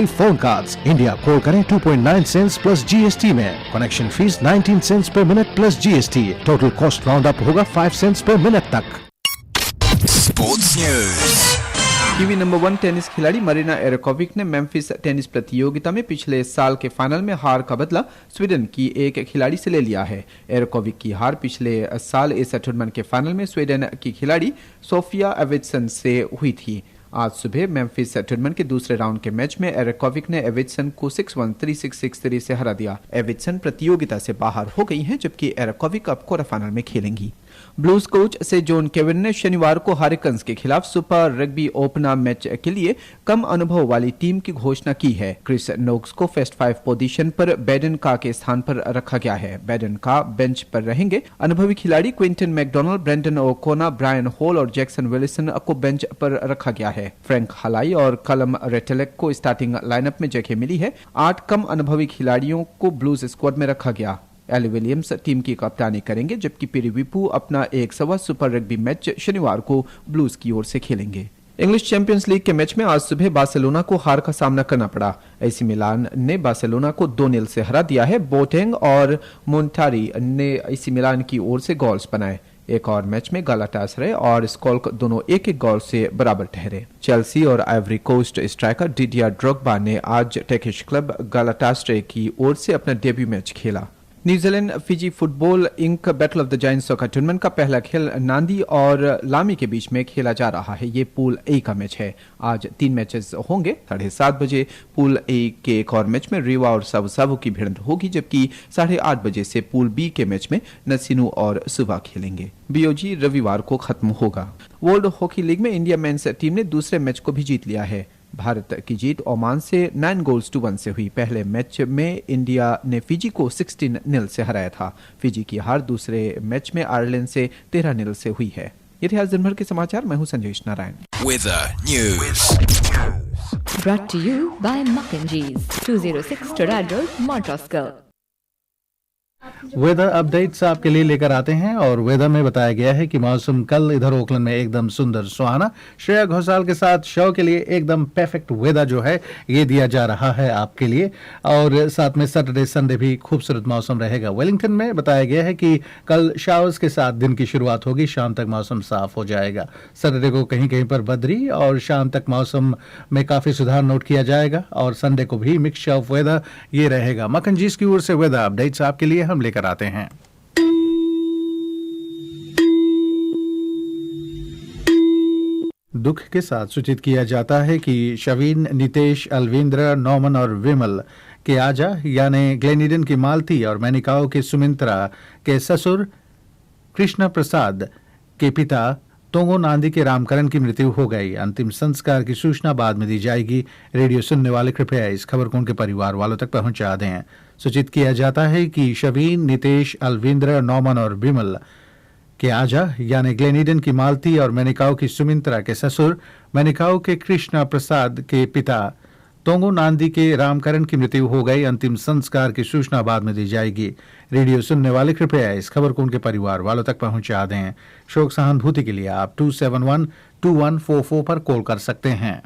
Phone cards India call करें 2.9 cents plus GST में। Connection fees 19 cents per minute plus GST. Total cost round up होगा 5 cents per minute तक। Sports news. Kiwi number 1 tennis खिलाड़ी Marina एरोकोविक ने Memphis tennis प्रतियोगिता में पिछले साल के फाइनल में हार का बदला स्वीडन की एक खिलाड़ी से ले लिया है। एरोकोविक की हार पिछले साल इस टूर्नामेंट के फाइनल में स्वीडन की खिलाड़ी सोफिया एविडसन से हुई थी। आज सुबह मेम्फिस टूर्नामेंट के दूसरे राउंड के मैच में एरोकोविक ने एविडसन को 6-1, 3-6, 6-3 से हरा दिया। एविडसन प्रतियोगिता से बाहर हो गई हैं, जबकि एरोकोविक अब क्वार्टर फाइनल में खेलेंगी। ब्लूज कोच से जॉन केविन ने शनिवार को हरिकन्स के खिलाफ सुपर रग्बी ओपनर मैच के लिए कम अनुभव वाली टीम की घोषणा की है। क्रिस नोक्स को फर्स्ट 5 पोजीशन पर बेडन का के स्थान पर रखा गया है। बेडन का बेंच पर रहेंगे। अनुभवी खिलाड़ी Quinton McDonald, Brendan O'Connor, Brian Hall और जैक्सन विलिसन को बेंच पर रखा गया है। फ्रैंक हलाई और कलम रेटेलेक को स्टार्टिंग लाइनअप में जगह मिली है। 8 कम अनुभवी खिलाड़ियों को ब्लूज स्क्वाड में रखा गया। एली विलियम्स टीम की कप्तानी करेंगे, जबकि पिरी विपू अपना 100वां सुपर रग्बी मैच शनिवार को ब्लूज की ओर से खेलेंगे। इंग्लिश चैंपियंस लीग के मैच में आज सुबह बार्सिलोना को हार का सामना करना पड़ा। एसी मिलान ने बार्सिलोना को 2-0 से हरा दिया है। बोटेंग और मोन्टारी ने एसी मिलान की ओर से गोल्स बनाए। एक और मैच में गालाटासरे और स्कोल्क दोनों एक गोल से बराबर ठहरे। चेल्सी और Ivory Coast striker Didier Drogba ने आज टर्किश क्लब गालाटासरे की ओर से अपना डेब्यू मैच खेला। New Zealand Fiji football Inc Battle of the Giants soccer tournament का पहला खेल नांदी और लामी के बीच में खेला जा रहा है। ये पूल ए का मैच है। आज 3 मैचेस होंगे। 7:30 बजे पूल ए के एक और मैच में रीवा और सावु की भिड़ंत होगी, जबकि 8:30 बजे से पूल बी के मैच में नसीनु और सुवा खेलेंगे। बीओजी रविवार को खत्म होगा। वर्ल्ड हॉकी लीग में इंडिया मेंस टीम ने दूसरे मैच को भी जीत लिया है। भारत की जीत ओमान से 9-1 से हुई। पहले मैच में इंडिया ने फिजी को 16-0 से हराया था। फिजी की हार दूसरे मैच में आयरलैंड से 13-0 से हुई है। ये थे आज दिन भर के समाचार। मैं हूं Sanjesh Narayan. Weather news. Brought to you by Makanjee's 206 Torad Road, Montrosco. Weather updates आपके लिए लेकर आते हैं और वेदर में बताया गया है कि मौसम कल इधर ओकलैंड में एकदम सुंदर सुहाना। श्रेया घोषाल के साथ शो के लिए एकदम परफेक्ट वेदर जो है ये दिया जा रहा है आपके लिए, और साथ में सैटरडे संडे भी खूबसूरत मौसम रहेगा। वेलिंगटन में बताया गया है कि कल शावर्स के साथ दिन की शुरुआत होगी, शाम तक मौसम साफ हो जाएगा। सैटरडे को कहीं कहीं पर बदरी और शाम तक मौसम में काफी सुधार नोट किया जाएगा, और संडे को भी मिक्सचर ऑफ वेदर ये रहेगा। मक्खनजीज की ओर से वेदर अपडेट्स आपके लिए हम लेकर आते हैं। दुख के साथ सूचित किया जाता है कि शवीन, नितेश, अलविंद्र, नॉमन और विमल के आजा यानी ग्लेनिडन की मालती और मैनिकाओ के सुमित्रा के ससुर कृष्ण प्रसाद के पिता तोंगो नांदी के रामकरण की मृत्यु हो गई। अंतिम संस्कार की सूचना बाद में दी जाएगी। रेडियो सुनने वाले कृपया इस खबर को उनके परिवार वालों तक पहुंचा दें। सूचित किया जाता है कि शवीन, नितेश, अलविंद्र, नॉमन और विमल के आजा यानी ग्लेनिडन की मालती और मैनिकाओ की सुमित्रा के ससुर, मैनिकाओ के कृष्ण प्रसाद के पिता तोंगो नांदी के रामकरण की मृत्यु हो गई। अंतिम संस्कार की सूचना बाद में दी जाएगी। रेडियो सुनने वाले कृपया इस खबर को उनके परिवार वालों तक पहुंचा दें। शोक सहानुभूति के लिए आप 271-2144 पर कॉल कर सकते हैं।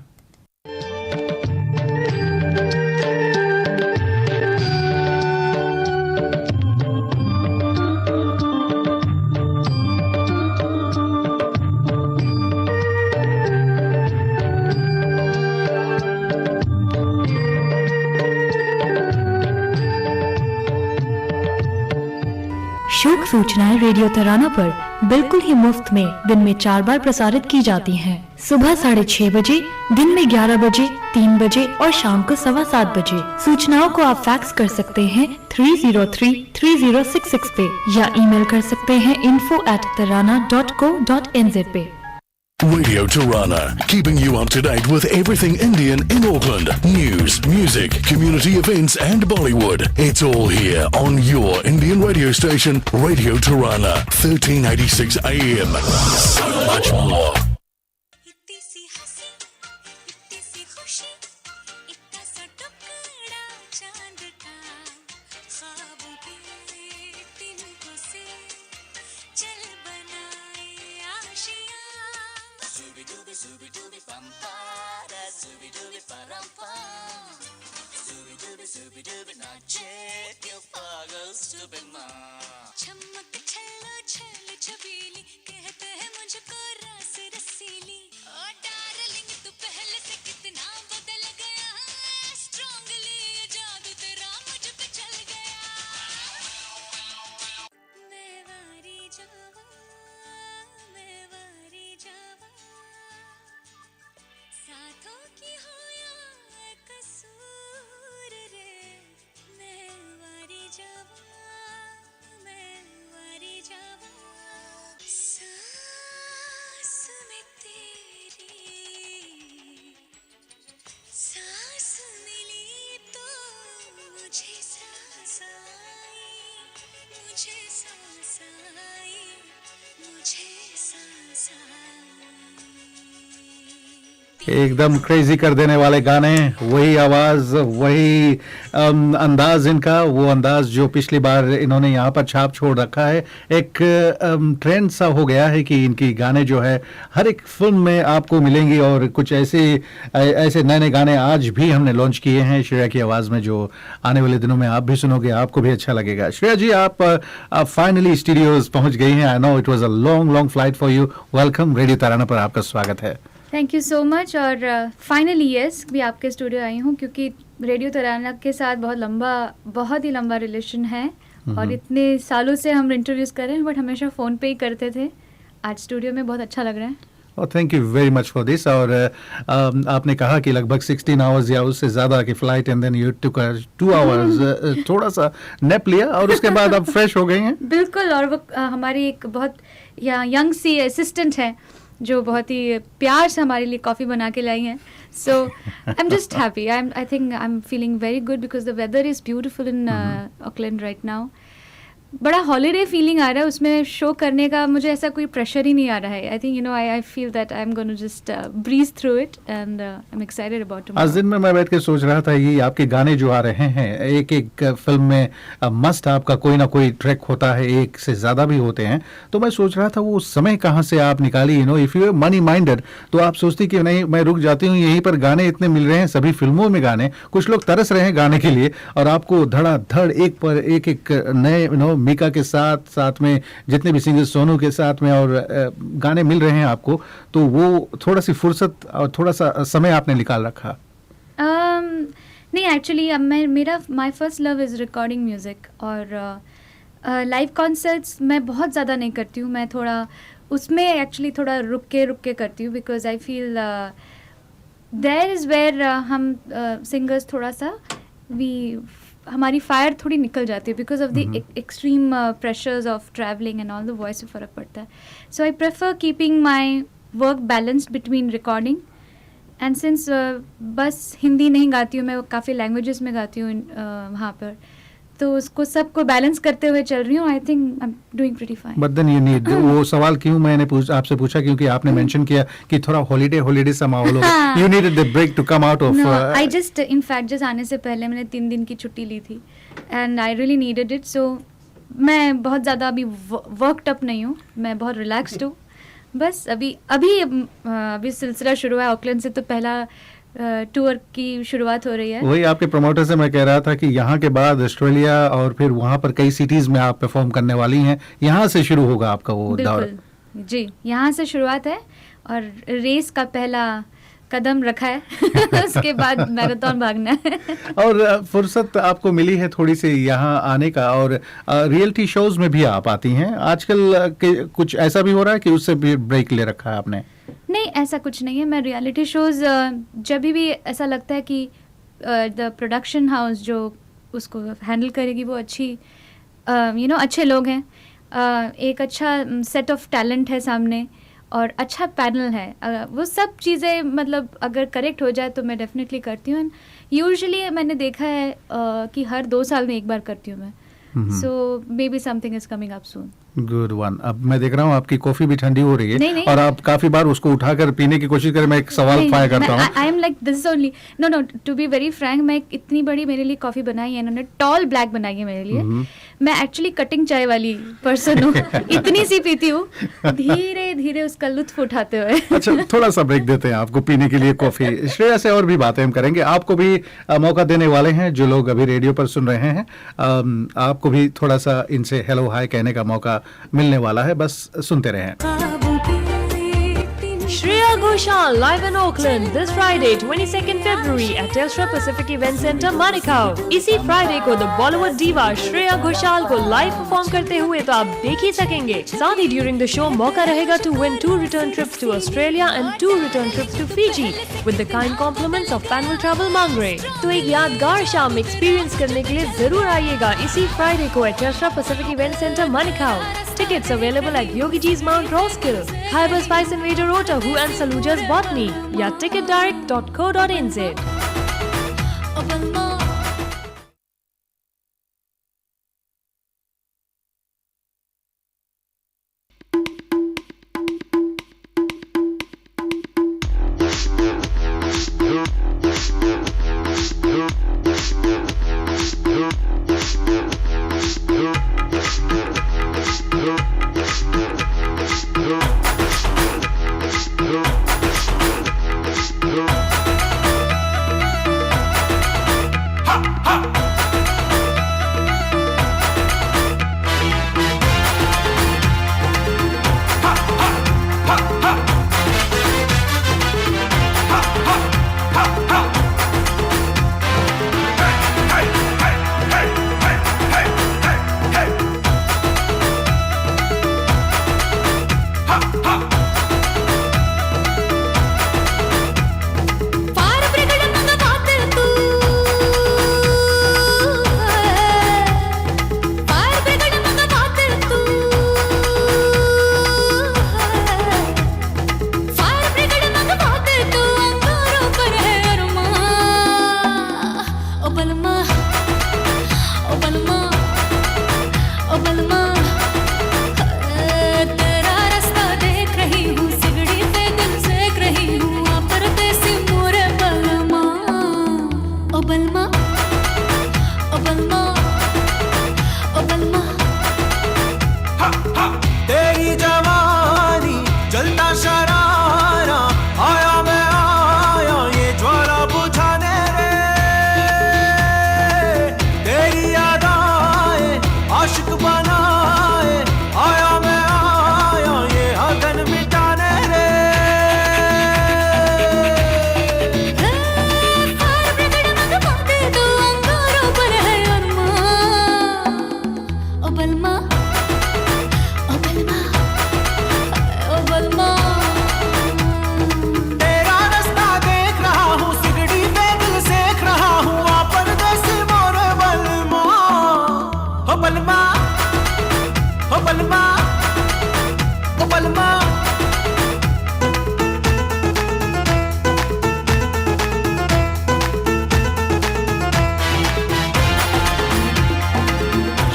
शोक सूचनाएं रेडियो तराना पर बिल्कुल ही मुफ्त में दिन में 4 बार प्रसारित की जाती हैं। सुबह 6:30 बजे, दिन में 11 बजे, 3 बजे और शाम को 7:15 बजे। सूचनाओं को आप फैक्स कर सकते हैं 303-3066 पे या ईमेल कर सकते हैं info@tarana.co.nz पे। Radio Tirana, keeping you up to date with everything Indian in Auckland. News, music, community events and Bollywood. It's all here on your Indian radio station, Radio Tirana, 1386 AM. So much more. Zooby dooby bum ba da, zooby dooby ba dum bum. चमक छल्लो छल छबीली कहते हैं मुझको रस रसीली ओ darling तू पहले से कितना बदल गया स्ट्रांगली ये जादू तेरा मुझ पे चल गया मैं वारी जावा साथों की हो या कसूर रे मैं वारी जावा सांस में तेरी सांस मिली तो मुझे सांस आई मुझे सांस आई मुझे सांस आई एकदम क्रेजी कर देने वाले गाने, वही आवाज, वही अंदाज इनका, वो अंदाज जो पिछली बार इन्होंने यहाँ पर छाप छोड़ रखा है। एक ट्रेंड सा हो गया है कि इनकी गाने जो है हर एक फिल्म में आपको मिलेंगी और कुछ ऐसे नए नए गाने आज भी हमने लॉन्च किए हैं श्रेया की आवाज़ में, जो आने वाले दिनों में आप भी सुनोगे, आपको भी अच्छा लगेगा। श्रेया जी, आप फाइनली स्टूडियोज पहुँच गई हैं। I know it was a long flight for you. Welcome, radio Tarana पर आपका स्वागत है। Thank you so much. और फाइनली यस, भी आपके स्टूडियो आई हूँ क्योंकि रेडियो तराना के साथ बहुत ही लंबा रिलेशन है और इतने सालों से हम इंटरव्यूज़ कर रहे हैं, बट हमेशा फ़ोन पे ही करते थे। आज स्टूडियो में बहुत अच्छा लग रहा है। और thank you very much for this. और आपने कहा कि लगभग 16 आवर्स या उससे ज़्यादा की flight and then you took 2 hours थोड़ा सा नैप लिया और उसके बाद आप फ्रेश हो गई हैं। बिल्कुल। और वो हमारी एक बहुत यंग सी असिस्टेंट है जो बहुत ही प्यार से हमारे लिए कॉफ़ी बना के लाई हैं। So I am just happy. I think I am feeling very good because the weather is beautiful in Auckland right now. बड़ा हॉलीडे फीलिंग आ रहा है उसमें शो करने का। मुझे ऐसा कोई प्रेशर ही नहीं आ रहा है। I think I feel that I am going to just breeze through it and I am excited about tomorrow. आज दिन में मैं बैठ के सोच रहा था, ये आपके गाने जो आ रहे हैं, एक फिल्म में मस्ट आपका कोई ना कोई ट्रैक होता है, एक से ज़्यादा भी होते हैं। तो मैं सोच रहा था वो समय कहाँ से आप निकाली। इफ़ यू मनी माइंडेड तो आप सोचती कि नहीं, मैं रुक जाती हूँ, यहीं पर गाने इतने मिल रहे हैं, सभी फिल्मों में गाने, कुछ लोग तरस रहे हैं गाने के लिए और आपको धड़ाधड़ एक पर एक नए मीका के साथ में जितने भी सिंगर्स, सोनू के साथ में, और गाने मिल रहे हैं आपको, तो वो थोड़ा सी फुर्सत और थोड़ा सा समय आपने निकाल रखा। नहीं, एक्चुअली अब my first love is recording music और लाइव कॉन्सर्ट्स मैं बहुत ज़्यादा नहीं करती हूँ। मैं थोड़ा उसमें एक्चुअली थोड़ा रुक के करती हूँ because I feel there is where हम सिंगर्स थोड़ा सा हमारी फायर थोड़ी निकल जाती है because of the extreme pressures of travelling and all the voice से फ़र्क पड़ता है। So I prefer keeping my work balanced between recording and since बस हिंदी नहीं गाती हूँ मैं, काफ़ी लैंग्वेजेस में गाती हूँ वहाँ पर, तो उसको सबको बैलेंस करते हुए चल रही हूँ। I think I am doing pretty fine. But then you need, वो सवाल क्यों मैंने आपसे पूछा, क्योंकि आपने मेंशन किया कि थोड़ा हॉलीडे सा माहौल हो, you needed the break to come out of. I just in fact just आने से पहले मैंने 3 दिन की छुट्टी ली थी and I really needed it. So मैं बहुत ज़्यादा अभी वर्कड अप नहीं हूँ, मैं बहुत रिलैक्सड हूँ। बस अभी सिलसिला शुरू है ऑकलैंड से, तो पहला टूर की शुरुआत हो रही है। वही आपके प्रमोटर से मैं कह रहा था कि यहाँ के बाद ऑस्ट्रेलिया और फिर वहाँ पर कई सिटीज़ में आप परफॉर्म करने वाली हैं, यहाँ से शुरू होगा आपका वो दौर। जी, यहाँ से शुरुआत है और रेस का पहला कदम रखा है उसके बाद मैराथन भागना है। और फुर्सत आपको मिली है थोड़ी सी यहाँ आने का, और रियलिटी शोज में भी आप आती हैं आजकल। कुछ ऐसा भी हो रहा है कि उससे भी ब्रेक ले रखा है आपने? नहीं, ऐसा कुछ नहीं है। मैं रियलिटी शोज़ जब भी ऐसा लगता है कि द प्रोडक्शन हाउस जो उसको हैंडल करेगी वो अच्छी अच्छे लोग हैं, एक अच्छा सेट ऑफ टैलेंट है सामने और अच्छा पैनल है, वो सब चीज़ें मतलब अगर करेक्ट हो जाए तो मैं डेफिनेटली करती हूँ। यूजुअली मैंने देखा है कि हर 2 साल में एक बार करती हूँ मैं। So maybe something is coming up soon. Good one. अब मैं देख रहा हूँ आपकी कॉफी भी ठंडी हो रही है, नहीं, नहीं। और आप काफी बार उसको उठाकर पीने की कोशिश करें। मैं एक सवाल फायर करता हूँ। I am like this only, no to be very frank, मैं इतनी बड़ी मेरे लिए कॉफी बनाई है इन्होंने, टॉल ब्लैक बनाई है मेरे लिए। मैं एक्चुअली कटिंग चाय वाली पर्सन हूँ, इतनी सी पीती हूँ, धीरे धीरे उसका लुत्फ उठाते हुए। अच्छा, थोड़ा सा ब्रेक देते हैं आपको पीने के लिए कॉफी। श्रेया से और भी बातें हम करेंगे, आपको भी मौका देने वाले हैं जो लोग अभी रेडियो पर सुन रहे हैं। आपको भी थोड़ा सा इनसे हेलो हाय कहने का मौका मिलने वाला है, बस सुनते रहें। Shreya Ghoshal live in Oakland this Friday 22nd February at Telstra Pacific Event Center Manukau। इसी फ्राइडे को द बॉलीवुड दीवा श्रेया घोषाल को लाइव परफॉर्म करते हुए तो आप देख ही सकेंगे। साथ ही ड्यूरिंग द शो मौका रहेगा to win 2 return trips to Australia and 2 return trips to Fiji with the kind compliments of Panwell Travel Mangre। तो एक यादगार शाम एक्सपीरियंस करने के लिए जरूर आइएगा इसी फ्राइडे को at Telstra Pacific Event Center Manukau। Tickets available at Yogi G's Mount Roskill, Khyber Spice Invader Rotorua and Saluja's Botany या ticketdirect.co.nz।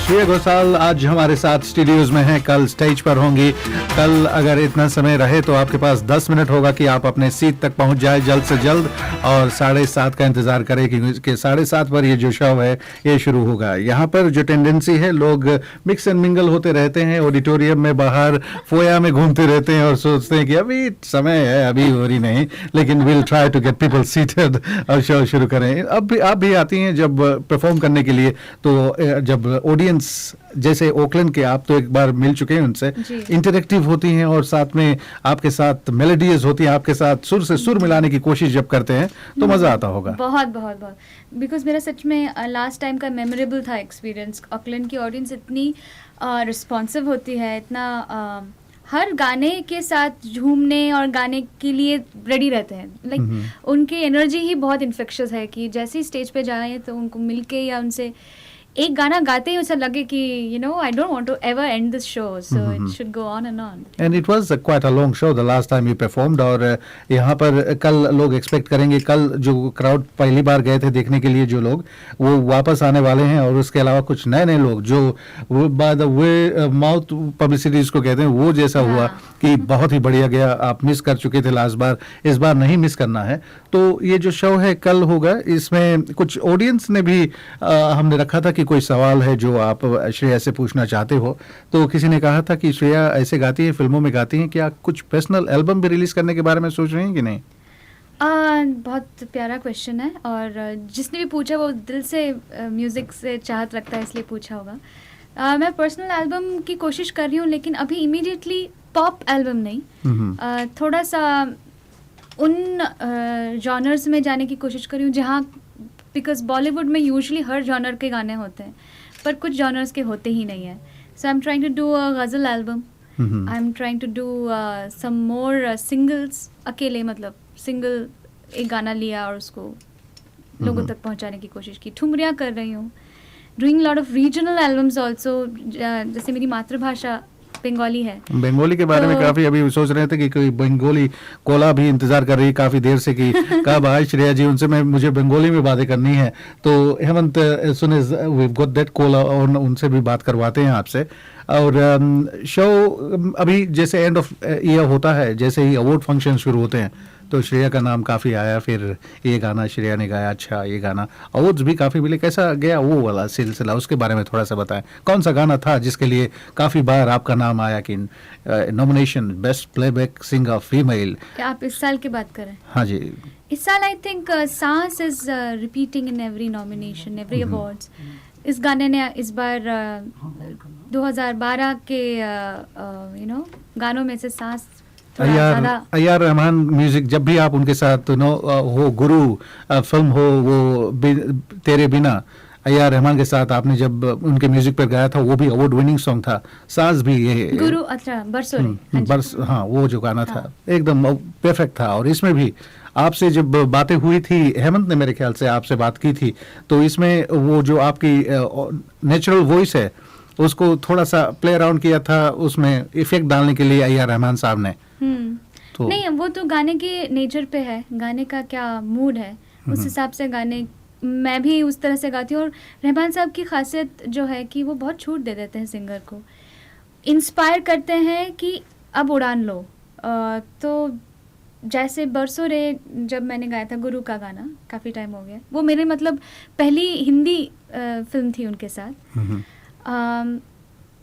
श्रेया घोषाल आज हमारे साथ स्टूडियोज में हैं, कल स्टेज पर होंगी। कल अगर इतना समय रहे तो आपके पास 10 मिनट होगा कि आप अपने सीट तक पहुंच जाए जल्द से जल्द, और 7:30 का इंतजार करें क्योंकि 7:30 पर ये जो शो है ये शुरू होगा। यहाँ पर जो टेंडेंसी है, लोग मिक्स एंड मिंगल होते रहते हैं, ऑडिटोरियम में बाहर फोया में घूमते रहते हैं और सोचते हैं कि अभी समय है, अभी हो रही नहीं, लेकिन will try to get people seated और शो शुरू करें। अब भी आप भी आती हैं जब परफॉर्म करने के लिए, तो जब ऑडियंस जैसे ओकलैंड के, आप तो एक बार मिल चुके हैं उनसे, इंटरेक्टिव होती हैं और साथ में आपके साथ मेलोडियस होती हैं, आपके साथ सुर से सुर मिलाने की कोशिश जब करते हैं तो मजा आता होगा। बहुत बहुत बहुत, बिकॉज मेरा सच में लास्ट टाइम का मेमोरेबल था एक्सपीरियंस। ऑकलैंड की ऑडियंस इतनी रिस्पॉन्सिव होती है, इतना हर गाने के साथ झूमने और गाने के लिए रेडी रहते हैं। लाइक उनकी एनर्जी ही बहुत इन्फेक्शियस है कि जैसे ही स्टेज पे जाए तो उनको मिलके या उनसे एक गाना गाते ही उसे लगे कि you know I don't want to ever end this show, so it should go on and on. And it was quite a long show the last time you performed. और यहाँ पर कल लोग एक्सपेक्ट करेंगे, कल जो क्राउड पहली बार गए थे देखने के लिए जो लोग, वो वापस आने वाले हैं. और उसके अलावा कुछ नए नए लोग जो by the way mouth publicity इसको कहते हैं, वो जैसा हुआ कि बहुत ही बढ़िया गया. आप मिस कर चुके थे लास्ट बार, इस बार नहीं मिस करना है. तो ये जो शो है कल होगा, इसमें कुछ ऑडियंस ने भी हमने रखा था कि कोई सवाल है जो आप श्रेया से पूछना चाहते हो. तो किसी ने कहा था कि श्रेया ऐसे गाती है, फिल्मों में गाती है, क्या कुछ पर्सनल एल्बम भी रिलीज करने के बारे में सोच रही हैं कि नहीं? बहुत प्यारा क्वेश्चन है, और जिसने भी पूछा वो दिल से म्यूज़िक से चाहत रखता है, इसलिए पूछा होगा. मैं पर्सनल एल्बम की कोशिश कर रही हूँ, लेकिन अभी इमीडिएटली पॉप एल्बम नहीं, थोड़ा सा उन जॉनर्स में जाने की कोशिश कर रही हूँ जहाँ, बिकॉज बॉलीवुड में यूजुअली हर जॉनर के गाने होते हैं, पर कुछ जॉनर्स के होते ही नहीं है. So I am trying to do a ghazal album, I am trying to do some more singles, अकेले मतलब सिंगल एक गाना लिया और उसको लोगों तक पहुंचाने की कोशिश की. ठुमरियाँ कर रही हूँ, doing lot of regional albums also. जैसे मेरी मातृभाषा बंगाली है, बंगाली के बारे में काफी अभी सोच रहे थे कि कोई बंगाली कोला भी इंतजार कर रही है काफी देर से कि कब आए श्रेया जी, उनसे मुझे बंगाली में बातें करनी है. तो हेमंत सुन वी गॉट दैट कोला, और उनसे भी बात करवाते हैं आपसे. और शो अभी जैसे एंड ऑफ ईयर होता है, जैसे ही अवार्ड फंक्शन शुरू होते हैं, तो श्रेया का नाम काफ़ी आया. फिर ये गाना श्रेया ने गाया, अच्छा ये गाना, अवार्ड्स भी काफ़ी मिले. कैसा गया वो वाला सिलसिला, उसके बारे में थोड़ा सा बताएं. कौन सा गाना था जिसके लिए काफ़ी बार आपका नाम आया कि nomination best playback singer female? क्या आप इस साल की बात करें? हाँ जी, इस साल आई थिंक सांस is repeating in every nomination, every awards. इस गाने ने इस बार 2012 के गानों में से सांस अय्यार रहमान म्यूजिक. जब भी आप उनके साथ हो, गुरु फिल्म हो, वो तेरे बिना, अय्यार रहमान के साथ आपने जब उनके म्यूजिक पर गाया था, वो भी अवार्ड विनिंग सॉन्ग था. सास भी ये गुरु, अच्छा बरसों बरस, हाँ वो जो गाना था एकदम परफेक्ट था. और इसमें भी आपसे जब बातें हुई थी, हेमंत ने मेरे ख्याल से आपसे बात की थी, तो इसमें वो जो आपकी नेचुरल वॉइस है उसको थोड़ा सा प्ले अराउंड किया था, उसमें इफेक्ट डालने के लिए अय्यार रहमान साहब ने. तो नहीं, वो तो गाने के नेचर पे है, गाने का क्या मूड है उस हिसाब से गाने, मैं भी उस तरह से गाती हूँ. और रहमान साहब की खासियत जो है कि वो बहुत छूट दे देते हैं सिंगर को, इंस्पायर करते हैं कि अब उड़ान लो. तो जैसे बरसों रे जब मैंने गाया था गुरु का गाना, काफ़ी टाइम हो गया, वो मेरे मतलब पहली हिंदी फिल्म थी उनके साथ.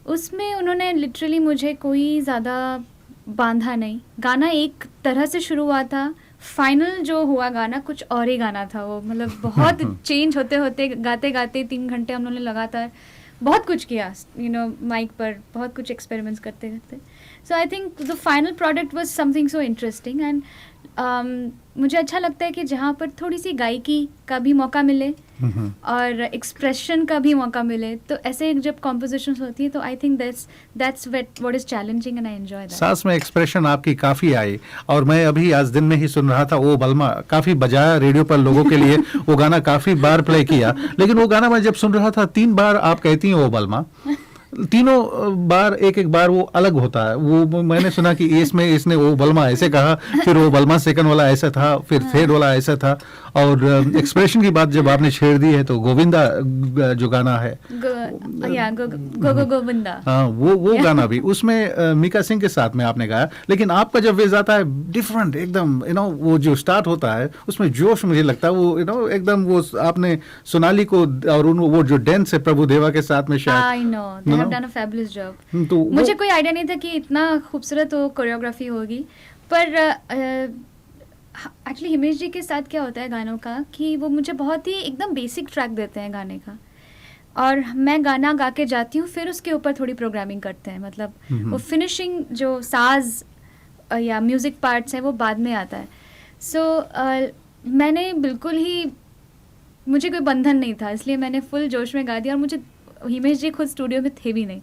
उसमें उन्होंने लिटरली मुझे कोई ज़्यादा बांधा नहीं. गाना एक तरह से शुरू हुआ था, फाइनल जो हुआ गाना कुछ और ही गाना था. वो मतलब बहुत चेंज होते होते, गाते गाते 3 घंटे हम लोगों ने लगातार बहुत कुछ किया, माइक पर बहुत कुछ एक्सपेरिमेंट्स करते करते. So I think the final product was something so interesting. And मुझे अच्छा लगता है कि जहाँ पर थोड़ी सी गायकी का भी मौका मिले और एक्सप्रेशन का भी मौका मिले, तो ऐसे जब कॉम्पोजिशंस होती है तो I think that's what is challenging and I enjoy that. सांस में एक्सप्रेशन आपकी काफी आई, और मैं अभी आज दिन में ही सुन रहा था, वो बलमा काफी बजाया रेडियो पर लोगों के लिए. वो गाना काफी बार प्ले किया, लेकिन वो गाना मैं जब सुन रहा था 3 बार आप कहती हैं वो बलमा, तीनों बार एक बार वो अलग होता है. वो मैंने सुना कि इसमें इसने वो बलमा ऐसे कहा, फिर वो बलमा सेकंड वाला ऐसा था, फिर थर्ड वाला ऐसा था. और एक्सप्रेशन की बात जब आपने छेड़ दी है, तो गोविंदा जो गाना है, गोविंदा, हाँ वो गाना भी उसमें मीका सिंह के साथ में आपने गाया. लेकिन आपका जब वेज आता है डिफरेंट एकदम, वो जो स्टार्ट होता है उसमें जोश, मुझे लगता है वो एकदम वो आपने सोनाली को और वो जो डांस है प्रभु देवा के साथ में, शायद आई know they have done a fabulous job. तो मुझे कोई आइडिया नहीं था कि इतना खूबसूरत वो कोरियोग्राफी होगी. पर एक्चुअली हिमेश जी के साथ क्या होता है गानों का कि वो मुझे बहुत ही एकदम बेसिक ट्रैक देते हैं गाने का, और मैं गाना गा के जाती हूँ, फिर उसके ऊपर थोड़ी प्रोग्रामिंग करते हैं. मतलब वो फिनिशिंग जो साज या म्यूज़िक पार्ट्स हैं वो बाद में आता है. सो मैंने बिल्कुल ही, मुझे कोई बंधन नहीं था, इसलिए मैंने फुल जोश में गा दिया. और मुझे हिमेश जी खुद स्टूडियो में थे भी नहीं,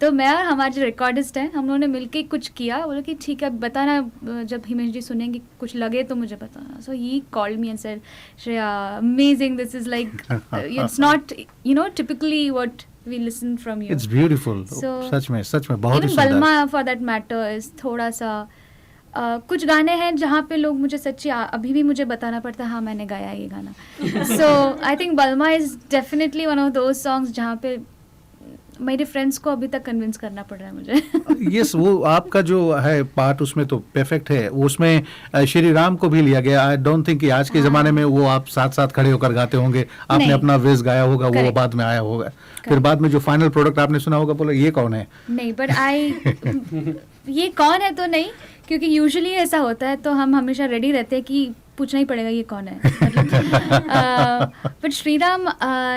तो मैं और हमारे जो रिकॉर्डिस्ट हैं हम लोगों ने मिलके कुछ किया, बोला कि ठीक है बताना, जब हिमेश जी सुनेंगे कुछ लगे तो मुझे बताना. So he called me and said Shreya amazing, this is like it's not typically what we listen from you. It's beautiful. So, सच में बहुत ही even सुंदर. बल्मा for that matter is थोड़ा सा कुछ गाने हैं जहाँ पे लोग मुझे सच्ची अभी भी मुझे बताना पड़ता है हाँ मैंने गाया ये गाना. So I think बल्मा is definitely one of those songs जहाँ पे मेरे फ्रेंड्स को अभी तक कन्विंस करना पड़ रहा है मुझे. यस वो आपका जो है पार्ट उसमें तो परफेक्ट है. उसमें श्री राम को भी लिया गया. आई डोंट थिंक कि आज के ज़माने में वो आप साथ साथ खड़े होकर गाते होंगे. आपने अपना वेस गाया होगा, वो बाद में आया होगा. फिर बाद में जो फाइनल प्रोडक्ट आपने सुना होगा, बोला ये कौन है. नहीं बट ये कौन है तो नहीं, क्योंकि यूजुअली ऐसा होता है तो हम हमेशा रेडी रहते हैं कि पूछना ही पड़ेगा ये कौन है. बट श्रीराम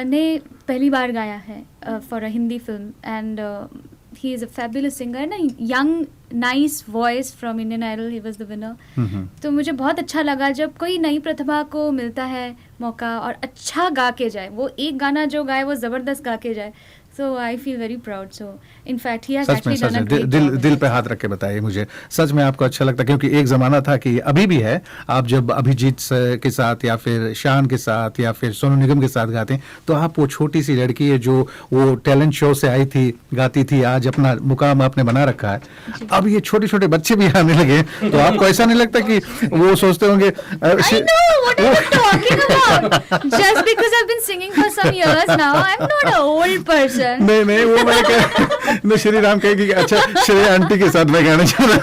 ने पहली बार गाया है for a Hindi film and he is a fabulous singer ना, young nice voice from Indian Idol, he was the winner. तो मुझे बहुत अच्छा लगा जब कोई नई प्रतिभा को मिलता है मौका और अच्छा गा के जाए. वो एक गाना जो गाए वो ज़बरदस्त गा के जाए. So I feel very proud. So in fact he has actually done a great job. दिल पे हाथ रख के बताइए मुझे, सच में आपको अच्छा लगता है? क्योंकि एक ज़माना था कि अभी भी है, आप जब अभिजीत के साथ या फिर शान के साथ या फिर सोनू निगम के साथ गाते हैं तो आप वो छोटी सी लड़की है जो वो टैलेंट शो से आई थी, गाती थी, आज अपना मुकाम आपने बना रखा है. अब ये छोटे छोटे बच्चे भी आने लगे तो आपको ऐसा नहीं लगता कि वो सोचते होंगे I know what are you talking about? Just because I've been singing for some years now, I'm not an old person. नहीं वो मैं कह श्री राम कहेगी कि अच्छा श्रेया आंटी के साथ मैं गाना चाह रहा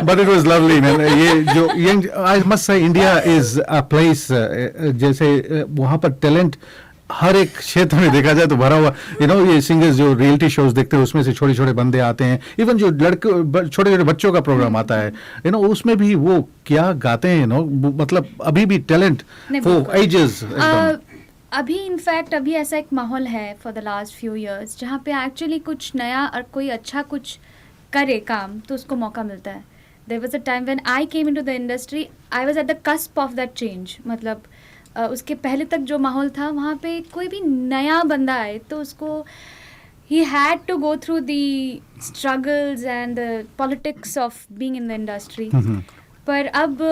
but it was lovely man. ये जो young, I must say India is a place, जैसे वहाँ पर टैलेंट हर एक क्षेत्र में देखा जाए तो भरा हुआ. ये सिंगर्स जो रियलिटी शोज देखते हैं उसमें से छोटे छोटे बंदे आते हैं. इवन जो लड़के छोटे छोटे बच्चों का प्रोग्राम आता है उसमें भी वो क्या गाते हैं. मतलब अभी भी टैलेंट फॉर एजेस. अभी इनफैक्ट अभी ऐसा एक माहौल है for the last few years जहाँ पे एक्चुअली कुछ नया और कोई अच्छा कुछ करे काम तो उसको मौका मिलता है. There was a time when I came into the industry, I was at the cusp of that change. मतलब उसके पहले तक जो माहौल था वहाँ पे कोई भी नया बंदा आए तो उसको he had to go through the struggles and the politics of being in the industry. पर अब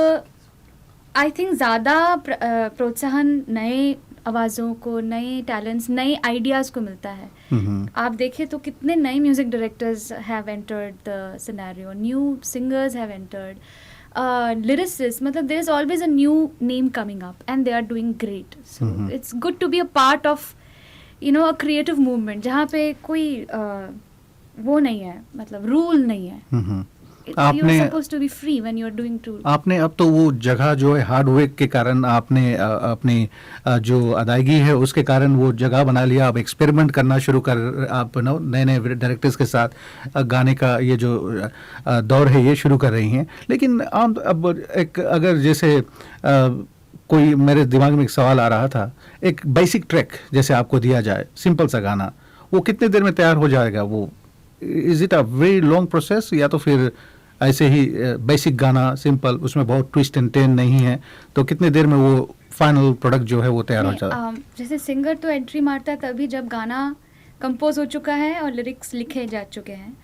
आई थिंक ज़्यादा प्रोत्साहन नए आवाज़ों को, नए टैलेंट्स, नए आइडियाज़ को मिलता है. आप देखें तो कितने नए music directors have entered the scenario, new singers have entered, lyricists, मतलब there is always a new name coming up and they are doing great. So it's good to be a part of a creative movement जहाँ पे कोई वो नहीं है, मतलब rule नहीं है. You are supposed to be free when you are doing to. आपने अब तो वो जगह जो है हार्ड वर्क के कारण आपने अपनी जो अदायगी है उसके कारण वो जगह बना लिया. अब एक्सपेरिमेंट करना शुरू कर, आप नए नए डायरेक्टर्स के साथ गाने का ये जो दौर है ये शुरू कर रही हैं. लेकिन अब एक अगर जैसे कोई मेरे दिमाग में एक सवाल आ रहा था, एक बेसिक ट्रैक जैसे आपको दिया जाए, सिंपल सा गाना, वो कितने देर में तैयार हो जाएगा? वो is it a very long process या तो फिर ऐसे ही बेसिक गाना सिंपल, उसमें बहुत ट्विस्ट एंड टर्न नहीं है, तो कितने देर में वो फाइनल प्रोडक्ट जो है वो तैयार हो जाता है? जैसे सिंगर तो एंट्री मारता है तभी जब गाना कंपोज हो चुका है और लिरिक्स लिखे जा चुके हैं.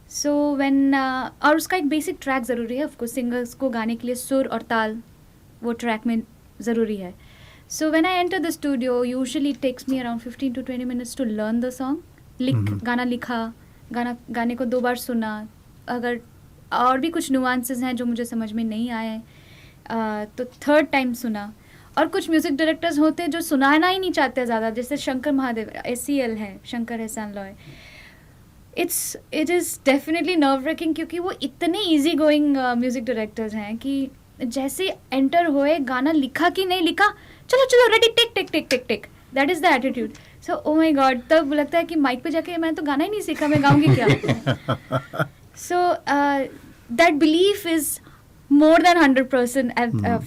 सो व्हेन और उसका एक बेसिक ट्रैक ज़रूरी है. ऑफकोर्स सिंगर्स को गाने के लिए सुर और ताल वो ट्रैक में ज़रूरी है. So when I enter the studio usually it takes me around 15 to 20 minutes to learn the song. गाना लिखा, गाने को 2 बार सुना, अगर और भी कुछ नुआंसेस हैं जो मुझे समझ में नहीं आए तो 3rd टाइम सुना. और कुछ म्यूज़िक डायरेक्टर्स होते हैं जो सुनाना ही नहीं चाहते ज़्यादा, जैसे शंकर महादेव, SEL है, शंकर एहसान Loy. It is definitely nerve racking क्योंकि वो इतने ईजी गोइंग म्यूज़िक डायरेक्टर्स हैं कि जैसे एंटर हुए, गाना लिखा कि नहीं लिखा, चलो चलो ready, tick tick tick tick tick, that is the attitude. So oh my God, तब लगता है कि माइक पे जाके मैं तो गाना ही नहीं सीखा, मैं गाऊंगी क्या? So that belief is more than 100%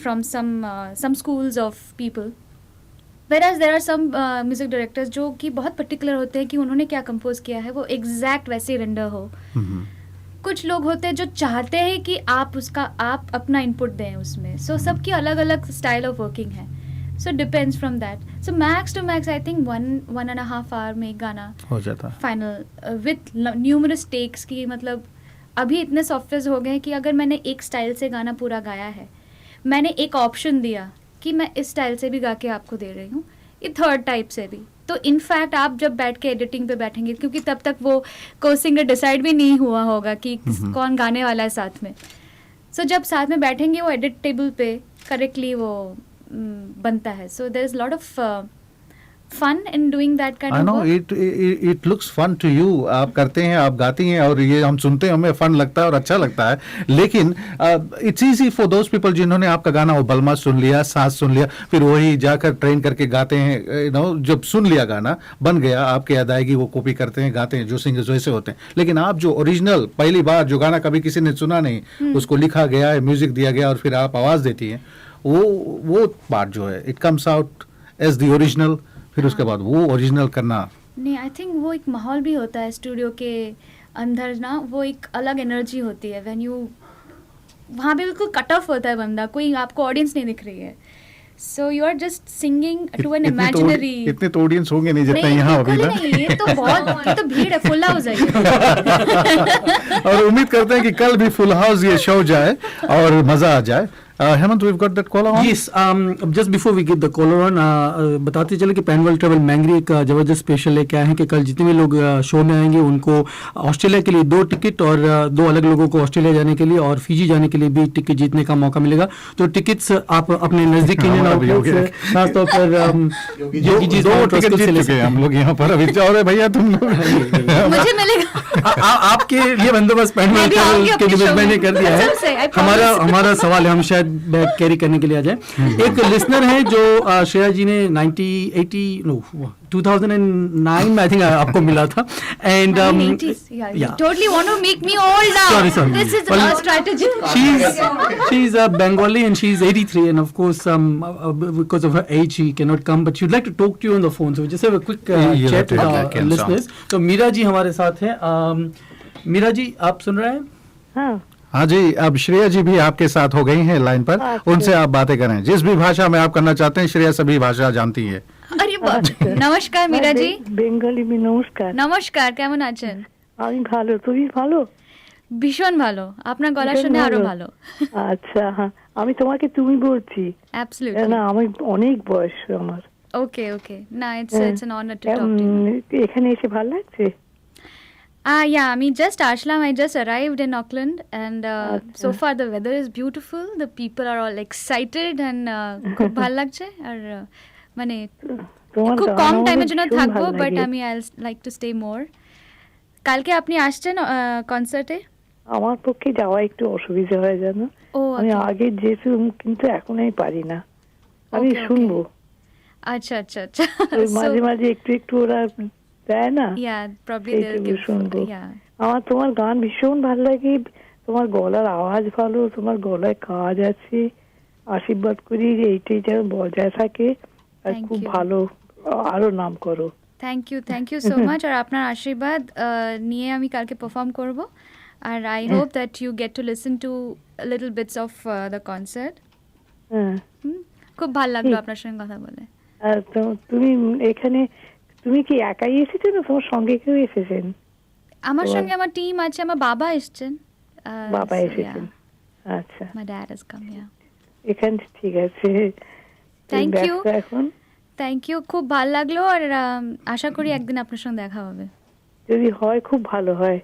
from some schools of people. Whereas there are some music directors जो कि बहुत particular होते हैं कि उन्होंने क्या compose किया है वो exact वैसे render हो. कुछ लोग होते हैं जो चाहते हैं कि आप अपना इनपुट दें उसमें. सो सबकी अलग अलग स्टाइल ऑफ वर्किंग है. So depends from that. So max to max I think 1.5 hour में एक गाना हो जाता फाइनल विथ न्यूमरस टेक्स की. मतलब अभी इतने सॉफ्टवेयर हो गए हैं कि अगर मैंने एक स्टाइल से गाना पूरा गाया है, मैंने एक ऑप्शन दिया कि मैं इस स्टाइल से भी गा के आपको दे रही हूँ, ये थर्ड टाइप से भी. तो इनफैक्ट आप जब बैठ के एडिटिंग पे बैठेंगे, क्योंकि तब तक वो को सिंगर डिसाइड भी नहीं हुआ होगा कि कौन गाने वाला है साथ में. सो जब साथ में बैठेंगे वो एडिट टेबल पे करेक्टली वो बनता है. So there is lot of fun in doing that kind I of know work. it looks fun to you. आप करते हैं, आप गाती हैं और ये हम सुनते हैं, हमें फन लगता है और अच्छा लगता है. लेकिन it's easy for those people जिन्होंने आपका गाना वो बलमा सुन लिया, सांस सुन लिया, फिर वही जाकर ट्रेन करके गाते हैं. जब सुन लिया गाना बन गया, आपके अदायगी वो कॉपी करते हैं, गाते हैं, जो सिंगर्स वैसे होते हैं. लेकिन आप जो ओरिजिनल पहली बार जो गाना कभी किसी ने सुना नहीं, उसको लिखा गया है, म्यूजिक दिया गया और फिर आप आवाज देती हैं, वो पार्ट जो है it comes out as the original. फिर उसके बाद वो ओरिजिनल करना. नहीं, आई थिंक वो एक माहौल भी होता है स्टूडियो के अंदर ना. वो एक अलग एनर्जी होती है व्हेन यू वहाँ पे बिल्कुल कट ऑफ होता है बंदा, कोई आपको ऑडियंस नहीं दिख रही है. So you are just singing to an imaginary. इतने तो ऑडियंस होंगे नहीं जितना यहाँ अभी ना. ये तो बहुत, ये तो भीड़ है, फुल हाउस है ये. और उम्मीद करते हैं कि कल भी फुल हाउस ये शो जाए और मजा आ जाए. Hemant, we've got that caller on. Yes, just before we get the caller on, बताते चले कि पैनवेल ट्रेवल मैंगरी एक जबरदस्त स्पेशल है. क्या है कि कल जितने भी लोग शो में आएंगे उनको ऑस्ट्रेलिया के लिए 2 टिकट और 2 अलग लोगों को ऑस्ट्रेलिया जाने के लिए और फिजी जाने के लिए भी टिकट जीतने का मौका मिलेगा. तो टिकट्स आप अपने नजदीक इंडियन आउटलेट से खासतौर पर जो 2 टिकट जीत चुके हैं हम लोग यहाँ पर अभी. और भैया तुम लोग मुझे मिलेगा. आपके ये बंदोबस्त पैनवेल ट्रेवल के डिपार्टमेंट ने कर दिया है. हमारा सवाल है, हम शायद बैग कैरी करने के लिए आ जाए. एक लिसनर है जो श्रेया जी ने 2009 में आई थिंक आपको मिला था. And totally want to make me old now. Sorry. This is a strategy. She's a Bengali and she's 83 and of course because of her age she cannot come, but she'd like to talk to you on the phone, so we just have a quick chat with our listeners. So Meera ji हमारे साथ हैं. मीरा जी आप सुन रहे हैं? हाँ जी. अब श्रेया जी भी आपके साथ हो गई हैं लाइन पर. उनसे आप बातें करें जिस भी भाषा में आप करना चाहते हैं. श्रेया सभी भाषा जानती है. अरे नमस्कार मीरा जी. বেঙ্গলি में नमस्कार. নমস্কার, কেমন আছেন? আমি ভালো, তুমি ভালো? ভীষণ ভালো, আপনার গলা শুনে আরো ভালো. আচ্ছা, হ্যাঁ আমি তোমাকে তুমি বলছি. অ্যাবসলিউটলি. না আমি অনেক বয়স আমার. ওকে না, it's an honour to talk to you. এখানে এসে ভালো লাগছে. Yeah, I mean, just Ashlam, I just arrived in Auckland and so far the weather is beautiful, the people are all excited and খুব ভালো লাগছে. আর মানে খুব কম টাইমের জন্য থাকবো, বাট আমি আই লাইক টু স্টে মোর. কালকে আপনি আসছেন কনসার্টে? আমার পক্ষে যাওয়া একটু অসুবিধা হয় জানো. আমি আগে যেতাম কিন্তু এখন আমি পারি না. আমি শুনবো. আচ্ছা. মাঝে মাঝে একটু ওরা দেয় না. শুনবো. আমার তোমার গান ভীষণ ভালো লাগে. তোমার গলার আওয়াজ ভালো, তোমার গলায় কাজ আছে. আশীর্বাদ করি যে এইটাই যেন বজায় থাকে আর খুব ভালো আরো নাম করো. Thank you so much. আর আপনার আশীর্বাদ নিয়ে আমি কালকে পারফর্ম করব. আর I hope that you get to listen to little bits of the concert. খুব ভালো লাগলো আপনার সঙ্গে কথা বলে. তুমি এখানে তুমি কি একাই এসেছো না তোমার সঙ্গে কেউ এসেছেন? আমার সঙ্গে আমার টিম আছে, আমার বাবা এসেছেন. বাবা এসেছেন. আচ্ছা. My dad has come, yeah. এখানে ঠিক আছে. Thank you. খুব ভালো লাগলো আর আশা করি একদিন আপনার সঙ্গে দেখা হবে. যদি হয় খুব ভালো হয়.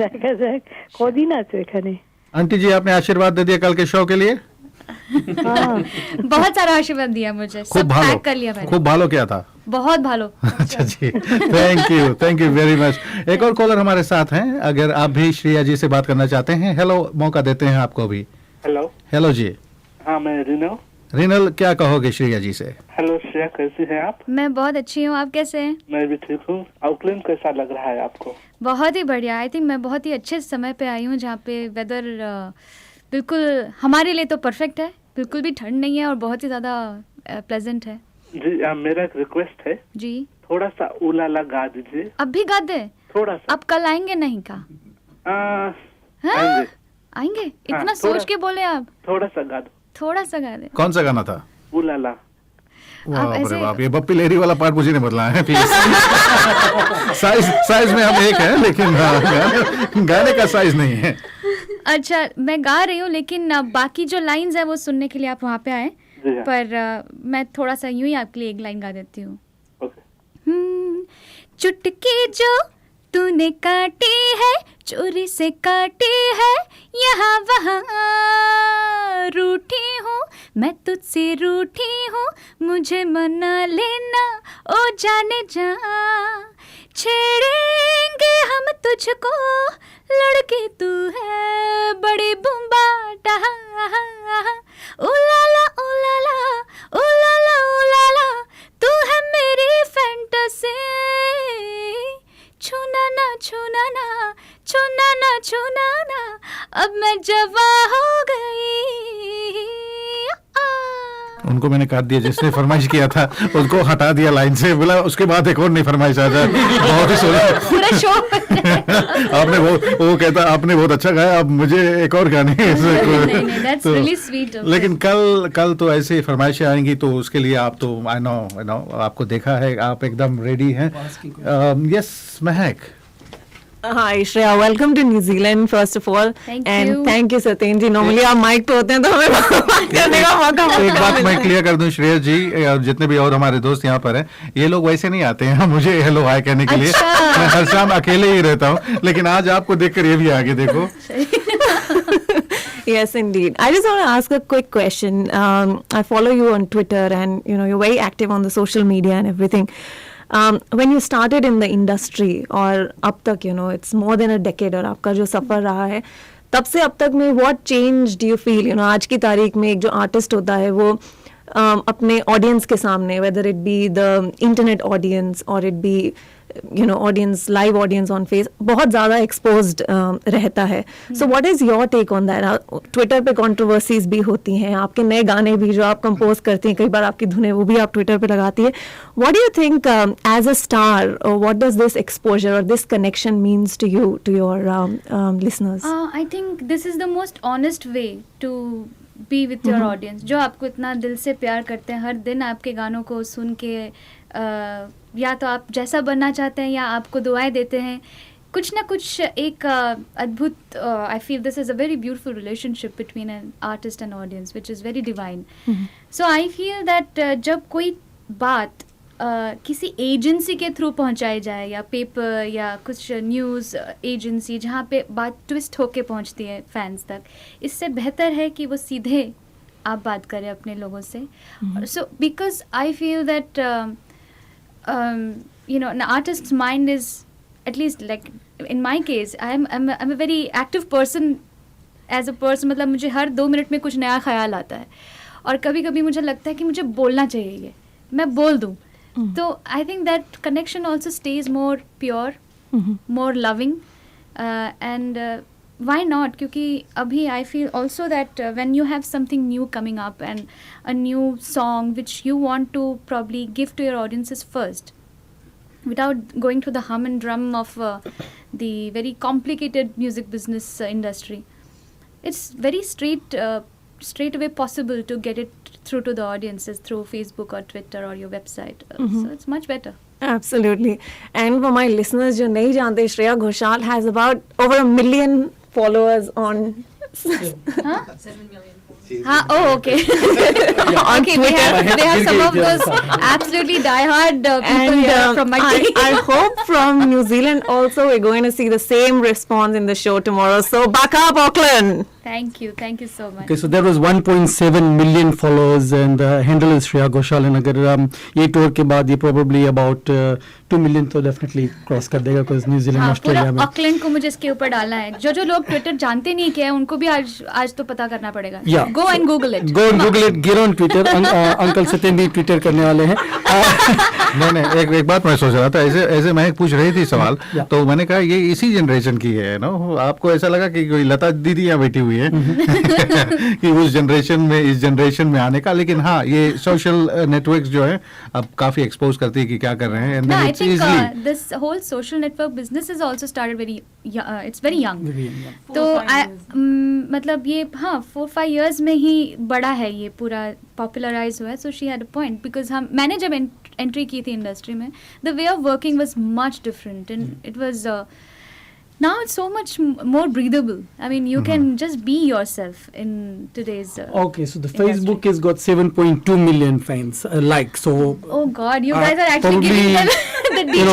দেখা যাক. কদিন আছে এখানে? आंटी जी आपने आशीर्वाद दे दिया कल के शो के लिए? बहुत सारा आशीर्वाद दिया मुझे. सब पैक कर लिया मैंने. खूब भालो क्या था? बहुत भालो. अच्छा जी, थैंक यू वेरी मच. एक और कॉलर हमारे साथ हैं. अगर आप भी श्रेया जी से बात करना चाहते हैं, हेलो मौका देते हैं आपको भी. हेलो जी. हाँ मैं रिनल क्या कहोगे श्रेया जी से? हेलो श्रेया, कैसी हैं आप? मैं बहुत अच्छी हूँ, आप कैसे हैं? मैं भी ठीक हूँ. ऑकलैंड कैसा लग रहा है आपको? बहुत ही बढ़िया. आई थिंक मैं बहुत ही अच्छे समय पे आई हूँ जहाँ पे वेदर बिल्कुल हमारे लिए तो परफेक्ट है. बिल्कुल भी ठंड नहीं है और बहुत ही ज़्यादा प्लेजेंट है. जी मेरा एक रिक्वेस्ट है जी. थोड़ा सा उलाला गा दीजिए. अब भी गा दे? थोड़ा सा. अब कल आएंगे नहीं का? आएंगे। आएंगे? इतना हाँ, सोच के बोले आप? थोड़ा सा गा दो। थोड़ा सा गा दे। कौन सा गाना था? उलाला। बाप रे ऐसे- बाप, ये बप्पी लहरी वाला पार्ट मुझे नहीं बदला है प्लीज। साइज में हम एक है, लेकिन गाने का साइज नहीं है। अच्छा, मैं गा रही हूँ, लेकिन बाकी जो लाइंस है वो सुनने के लिए आप वहाँ पे आए। जी हाँ। पर मैं थोड़ा सा यूं ही आपके लिए एक लाइन गा देती हूँ। ओके। चुटकी जो तूने काटी है, चोरी से काटी है, यहाँ वहाँ रूठी हूँ, मैं तुझसे रूठी हूँ, मुझे मना लेना ओ जाने जा। छेड़ेंगे हम तुझको, लड़की तू है बड़ी बुम्बाटा। ओ लाला ओ लाला ओ लाला ओ लाला, तू है मेरी फैंटेसी। छूना ना छूना ना छूना ना छूना ना, अब मैं जवा हो गई। उनको मैंने काट दिया, जिसने फरमाइश किया था उसको हटा दिया लाइन से, बोला उसके बाद एक और नहीं फरमाइश आ जाए। बहुत ही सुंदर पूरा शो। आपने वो कहता आपने बहुत अच्छा गाया, अब मुझे एक और गाने नहीं, that's really sweet of लेकिन कल तो ऐसे फरमाइशें आएंगी, तो उसके लिए आप तो आई नो आपको देखा है, आप एकदम रेडी हैं। Yes Mahak. Hi Shreya, welcome to New Zealand first of all. Thank and you. thank you Sateen ji. Normally आप माइक पे होते हैं तो हमें बात करने का मौका एक बात मैं मिलता है। क्लियर कर दूं श्रेया जी, और जितने भी और हमारे दोस्त यहाँ पर हैं, ये लोग वैसे नहीं आते हैं मुझे हेलो हाय कहने के लिए। मैं हर शाम अकेले ही रहता हूँ, लेकिन आज आपको देखकर ये भी आगे देखो। Yes, indeed. I just want to ask a quick question. I follow you on Twitter, and you're very active on the social media and everything. When you started in the industry, और अब तक it's more than a decade, और आपका जो सफ़र रहा है तब से अब तक में, what change do you feel? आज की तारीख में एक जो आर्टिस्ट होता है वो अपने ऑडियंस के सामने, whether it be the internet audience or it be audience, live audience on face, बहुत ज़्यादा exposed रहता है. So what is your take on that? Twitter पे controversies भी होती हैं, आपके नए गाने भी जो आप कंपोज करती हैं, कई बार आपकी धुनें वो भी आप ट्विटर पे लगाती है. What do you think as a star, what does this exposure or this connection means to you, to your listeners? I think this is the most honest way to be with your audience, जो आपको इतना दिल से प्यार करते हैं, हर दिन आपके गानों को सुन के या तो आप जैसा बनना चाहते हैं या आपको दुआएं देते हैं, कुछ ना कुछ एक अद्भुत, I feel this is a very beautiful relationship between an artist and audience which is very divine. So I feel that जब कोई बात किसी एजेंसी के थ्रू पहुंचाई जाए, या पेपर या कुछ न्यूज़ एजेंसी जहाँ पे बात ट्विस्ट होके पहुंचती है फैंस तक, इससे बेहतर है कि वो सीधे आप बात करें अपने लोगों से. So because I feel that an artist's mind is, at least like in my case, I'm a very active person as a person. मतलब मुझे हर 2 मिनट में कुछ नया ख्याल आता है, और कभी कभी मुझे लगता है कि मुझे बोलना चाहिए, ये मैं बोल दूँ. तो I think that connection also stays more pure, more loving, and why not? क्योंकि अभी I feel also that when you have something new coming up and a new song which you want to probably give to your audiences first, without going to the hum and drum of the very complicated music business industry, it's very straight away possible to get it through to the audiences through Facebook or Twitter or your website. So it's much better. Absolutely. And for my listeners जो नहीं जानते, Shreya Ghoshal has about over 1 million followers on. Huh? 7 million. Oh, okay. Okay, they have some of those absolutely die-hard people here from my team. I hope from New Zealand also we're going to see the same response in the show tomorrow. So back up, Auckland. Thank you so much. Okay, so there was 1.7 million followers, and the handle is Shreya Ghoshal. And अगर ये tour के बाद ये probably about 2 million तो definitely cross कर देगा, because New Zealand, Australia में. Auckland को मुझे इसके ऊपर डालना है. जो लोग ट्विटर जानते नहीं क्या है, उनको भी आज तो पता करना पड़ेगा. Yeah. Go and Google it. Go and Google it. Get on Twitter. Uncle Satyen भी ट्विटर करने वाले हैं. नहीं, एक बात मैं सोच रहा था, ऐसे मैं पूछ रही थी सवाल, तो मैंने कहा ये इसी जनरेशन की है ना. आपको ऐसा लगा कि कोई लता दीदी यहाँ बैठी हुई है कि उस जनरेशन में इस जनरेशन में आने का, लेकिन हाँ ये सोशल नेटवर्क्स जो है अब काफी एक्सपोज करती है कि क्या कर रहे हैं. No, I think this whole social network business is also started it's very young. तो मतलब ये हाँ 4-5 years में ही बड़ा है, ये पूरा पॉपुलराइज हुआ है. So she had a point because मैंने जब एंट्री की थी इंडस्ट्री में, the way of working was much different and it was now it's so much more breathable. I mean, you can just be yourself in today's Okay, so the Facebook has got 7.2 million fans likes. So oh god, you guys are actually giving them the deep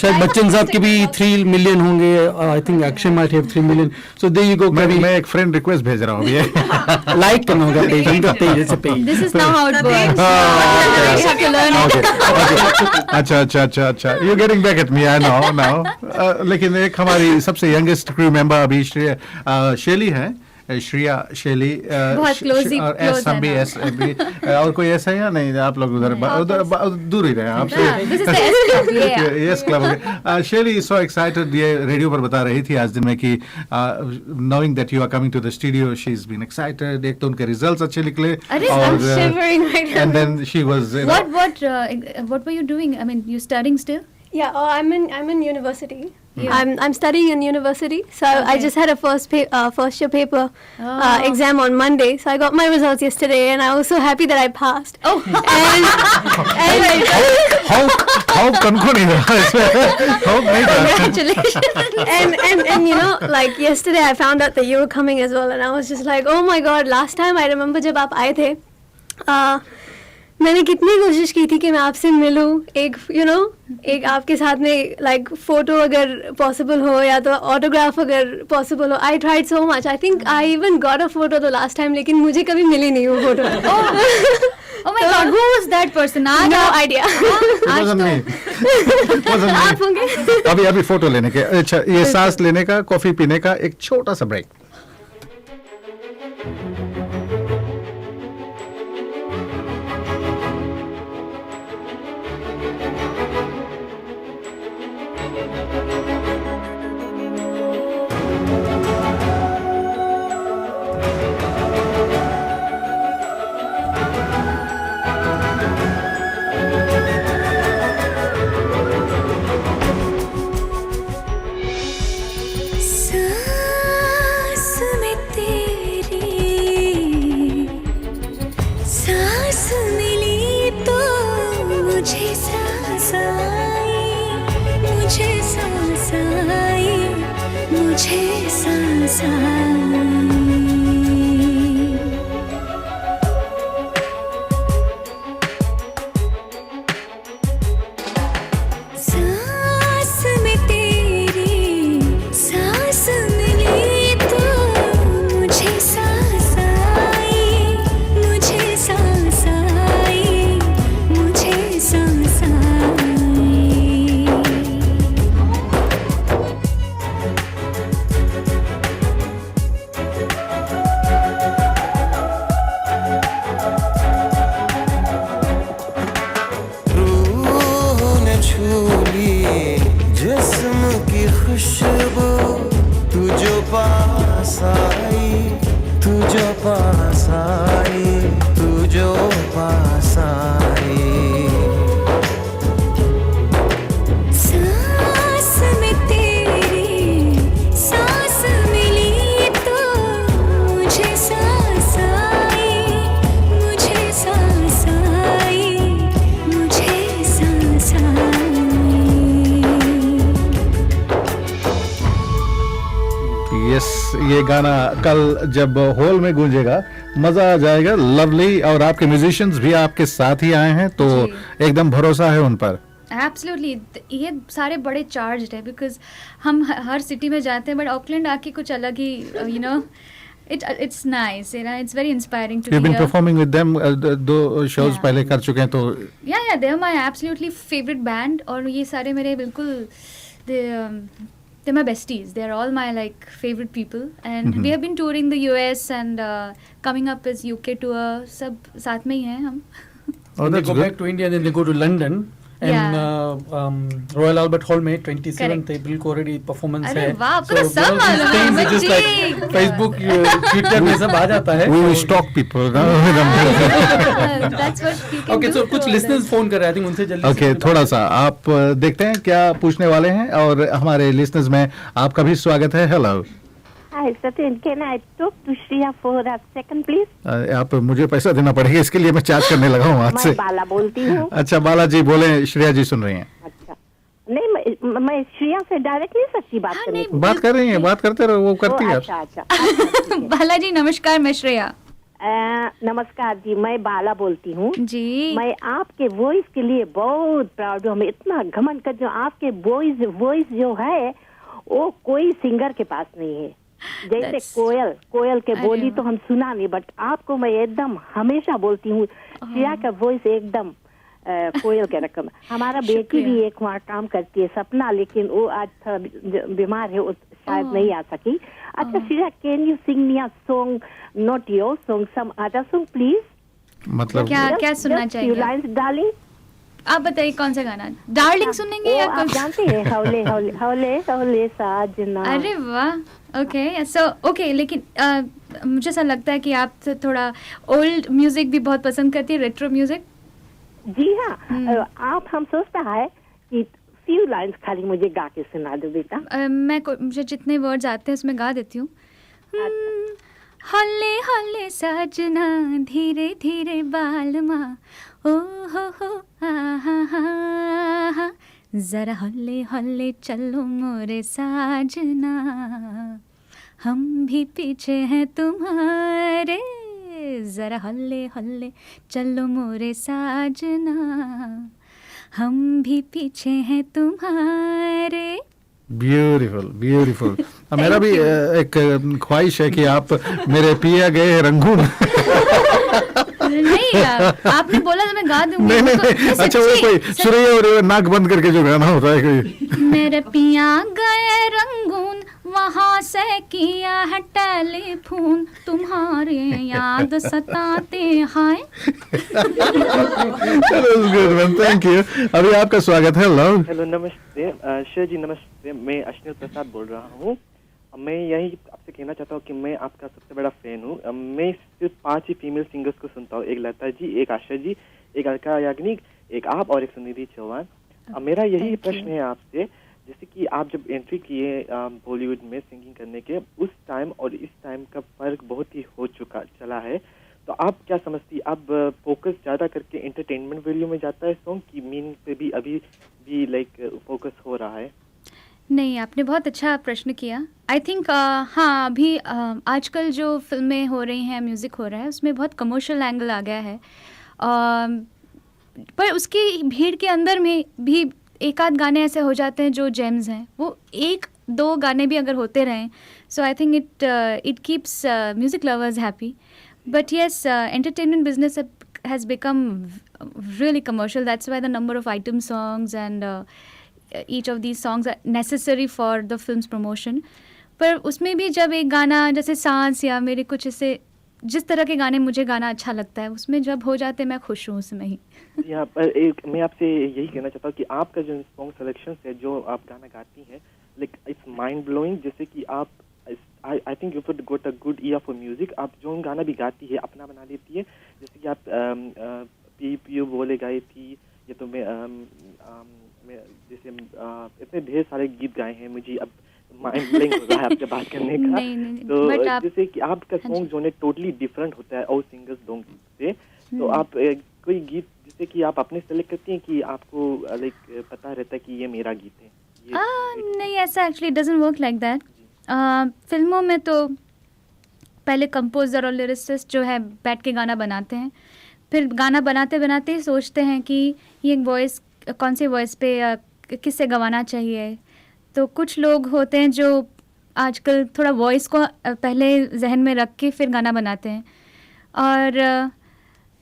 शायद बच्चन साहब के भी 3 million होंगे. I think Akshay might have 3 million. So there you go. मैं एक friend request भेज रहा हूँ अभी. लाइक करना होगा पेज, उनका पेज से page. This is now how it works. You have to learn it. अच्छा. You're getting back at me, I know now. लेकिन एक हमारी सबसे यंगेस्ट क्रू मेंबर अभी शेली है, श्रिया शेली और एस हम भी एस और कोई ऐसा है या नहीं? आप लोग उधर दूर ही रहे आपसे. Yes club. Shelly is so excited, ये रेडियो पर बता रही थी आज दिन में कि knowing that you are coming to the studio she is been excited. एक तो उनके रिजल्ट्स अच्छे निकले और and then she was what were you doing? I mean, you studying still? Yeah, I'm in university. Yeah. I'm studying in university, so I just had a first year paper exam on Monday. So I got my results yesterday, and I was so happy that I passed. Oh, and how congratulations! and you know, like yesterday I found out that you were coming as well, and I was just like, oh my god! Last time I remember जब आप आए थे, मैंने कितनी कोशिश की थी कि मैं आपसे मिलूं, एक आपके साथ में लाइक फोटो अगर पॉसिबल हो या तो ऑटोग्राफ अगर पॉसिबल हो. I tried so much. I think I even got a photo the last time, लेकिन मुझे कभी मिली नहीं वो photo. Oh my god, who was that person? No idea. आप होंगे. अभी फोटो लेने के. अच्छा, ये सांस लेने का, कॉफी पीने का एक छोटा सा ब्रेक. ये गाना कल जब हॉल में गूंजेगा मजा आ जाएगा. लवली और आपके म्यूजिशियंस भी आपके साथ ही आए हैं, तो एकदम भरोसा है उन पर. एब्सोल्युटली. ये सारे बड़े चार्ज्ड है बिकॉज हम हर सिटी में जाते हैं, बट ऑकलैंड आके कुछ अलग ही it's nice, it's very inspiring to You've be been performing with them, दो shows पहले कर चुके हैं तो. Yeah, they are my absolutely favorite band और ये सारे मेरे बिल्कुल they're my besties. They're all my like favorite people, and we have been touring the US and coming up as UK tour. सब साथ में ही हैं हम. They go back to India, then they go to London. And royal Albert hall में 27 अप्रैल को already performance अरे है. वाह, आपको तो सब मालूम है, मजीद. फेसबुक, ट्विटर में सब आ जाता है. We will stalk people. That's what we can Okay, do so कुछ for लिसनर्स फोन कर रहे हैं, आई थिंक उनसे जल्दी ओके, थोड़ा सा आप देखते हैं क्या पूछने वाले हैं, और हमारे लिसनर्स में आपका भी स्वागत है. Hello. Hi, Satin. Can I talk to Shreya for a second, please? आप मुझे पैसा देना पड़ेगा, इसके लिए मैं चार्ज करने लगा हूँ आज से. मैं बाला बोलती हूँ. अच्छा बालाजी बोले, श्रेया जी सुन रही हैं. अच्छा, नहीं मैं श्रेया से डायरेक्ट नहीं सकती बात करने को. बात कर रही हैं, बात करते रहो, वो करती है. अच्छा. बालाजी नमस्कार, मैं श्रेया. नमस्कार जी, मैं बाला बोलती हूँ जी. मैं आपके वॉइस के लिए बहुत प्राउड हूँ. मैं इतना घमंड कर, जो आपके वॉइस जो है वो कोई सिंगर के पास नहीं है. जैसे कोयल के बोली तो हम सुना नहीं, बट आपको मैं एकदम हमेशा बोलती हूँ, श्रेया का वॉइस एकदम कोयल के रकम. हमारा बेटी भी एक वहाँ काम करती है, सपना, लेकिन वो आज थोड़ा बीमार है, वो शायद नहीं आ सकी. अच्छा Shreya, can you sing me a song, not your song, some other song please. मतलब क्या सुनना चाहिए? Lines darling. आप बताइए कौन सा गाना. डार्लिंग सुनेंगे या आप जानते हैं, हौले हौले हौले हौले साजना. अरे वाह. ओके, सो ओके, लेकिन मुझे ऐसा लगता है कि आप तो थोड़ा ओल्ड म्यूजिक भी बहुत पसंद करती है, रेट्रो म्यूजिक. जी हाँ. आप हम सोचता है कि फ्यू लाइन्स खाली मुझे गा के सुना दो बेटा. मुझे जितने वर्ड्स आते हैं उसमें गा देती हूँ. हल्ले हल्ले सजना, धीरे धीरे बालमा, ओ हो हा, जरा हल्ले हल्ले चलो मोरे साजना, हम भी पीछे हैं तुम्हारे, जरा हल्ले हल्ले चलो मोरे साजना, हम भी पीछे हैं तुम्हारे. Beautiful beautiful. मेरा भी एक ख्वाहिश है कि आप मेरे पिया गए रंगून. नहीं आपने बोला तो मैं गा दूंगी. नहीं. अच्छा, वो कोई सुरैया और नाक बंद करके जो गाना होता है कोई. मेरे पिया गए रंगून, वहाँ से किया है टेलीफोन, तुम्हारे याद सताते हैं. Thank you. अभी आपका स्वागत है. हेलो नमस्ते श्रेया जी. नमस्ते, मैं अश्विन प्रसाद बोल रहा हूँ. मैं यही आपसे कहना चाहता हूँ कि मैं आपका सबसे बड़ा फैन हूँ. मैं सिर्फ 5 ही फीमेल सिंगर्स को सुनता हूँ. एक लता जी, एक आशा जी, एक अलका याग्निक, एक आप और एक सुनिधि चौहान. मेरा यही प्रश्न है आपसे, जैसे कि आप जब एंट्री किए बॉलीवुड में सिंगिंग करने के, उस टाइम और इस टाइम का फर्क बहुत ही हो चला है. तो आप क्या समझती, अब फोकस ज़्यादा करके एंटरटेनमेंट वैल्यू में जाता है सॉन्ग की मीनिंग पे भी अभी भी लाइक फोकस हो रहा है? नहीं, आपने बहुत अच्छा प्रश्न किया. आई थिंक हाँ, अभी आजकल जो फिल्में हो रही हैं, म्यूज़िक हो रहा है, उसमें बहुत कमर्शियल एंगल आ गया है. पर उसकी भीड़ के अंदर में भी एक आध गाने ऐसे हो जाते हैं जो जेम्स हैं. वो 1-2 गाने भी अगर होते रहें, so I think it keeps music lovers happy. But yes, entertainment business has become really commercial. That's why the number of item songs and each of these songs are necessary for the film's promotion. पर उसमें भी जब एक गाना जैसे सांस या मेरे कुछ ऐसे जिस तरह के गाने मुझे गाना अच्छा लगता है, उसमें जब हो जाते मैं खुश हूँ उसमें ही. यहाँ पर मैं आपसे यही कहना चाहता हूँ कि आपका जो सॉन्ग सिलेक्शन है, जो आप गाना गाती हैं, लाइक इट्स माइंड ब्लोइंग. जैसे कि आप I think you would got a good year for music. आप जो गाना भी गाती है अपना बना लेती है. जैसे कि आप पी बोले गाई थी, ये तो मैं जैसे इतने ढेर सारे गीत गाए हैं, मुझे अब माइंड ब्लैंक हो रहा है आपसे बात करने का. नहीं, तो जैसे कि आपका सॉन्ग जो है टोटली डिफरेंट होता है और सिंगर्स लोग से. तो आप कोई गीत जैसे कि आप अपने सेलेक्ट करती हैं कि आपको लाइक पता रहता है कि ये मेरा गीत है? नहीं, ऐसा actually doesn't work like that. फिल्मों में तो पहले कंपोज़र और लिरिसिस्ट जो है बैठ के गाना बनाते हैं, फिर गाना बनाते बनाते ही सोचते हैं कि ये वॉइस कौन से वॉइस पे किससे गवाना चाहिए. तो कुछ लोग होते हैं जो आजकल थोड़ा वॉइस को पहले जहन में रख के फिर गाना बनाते हैं. और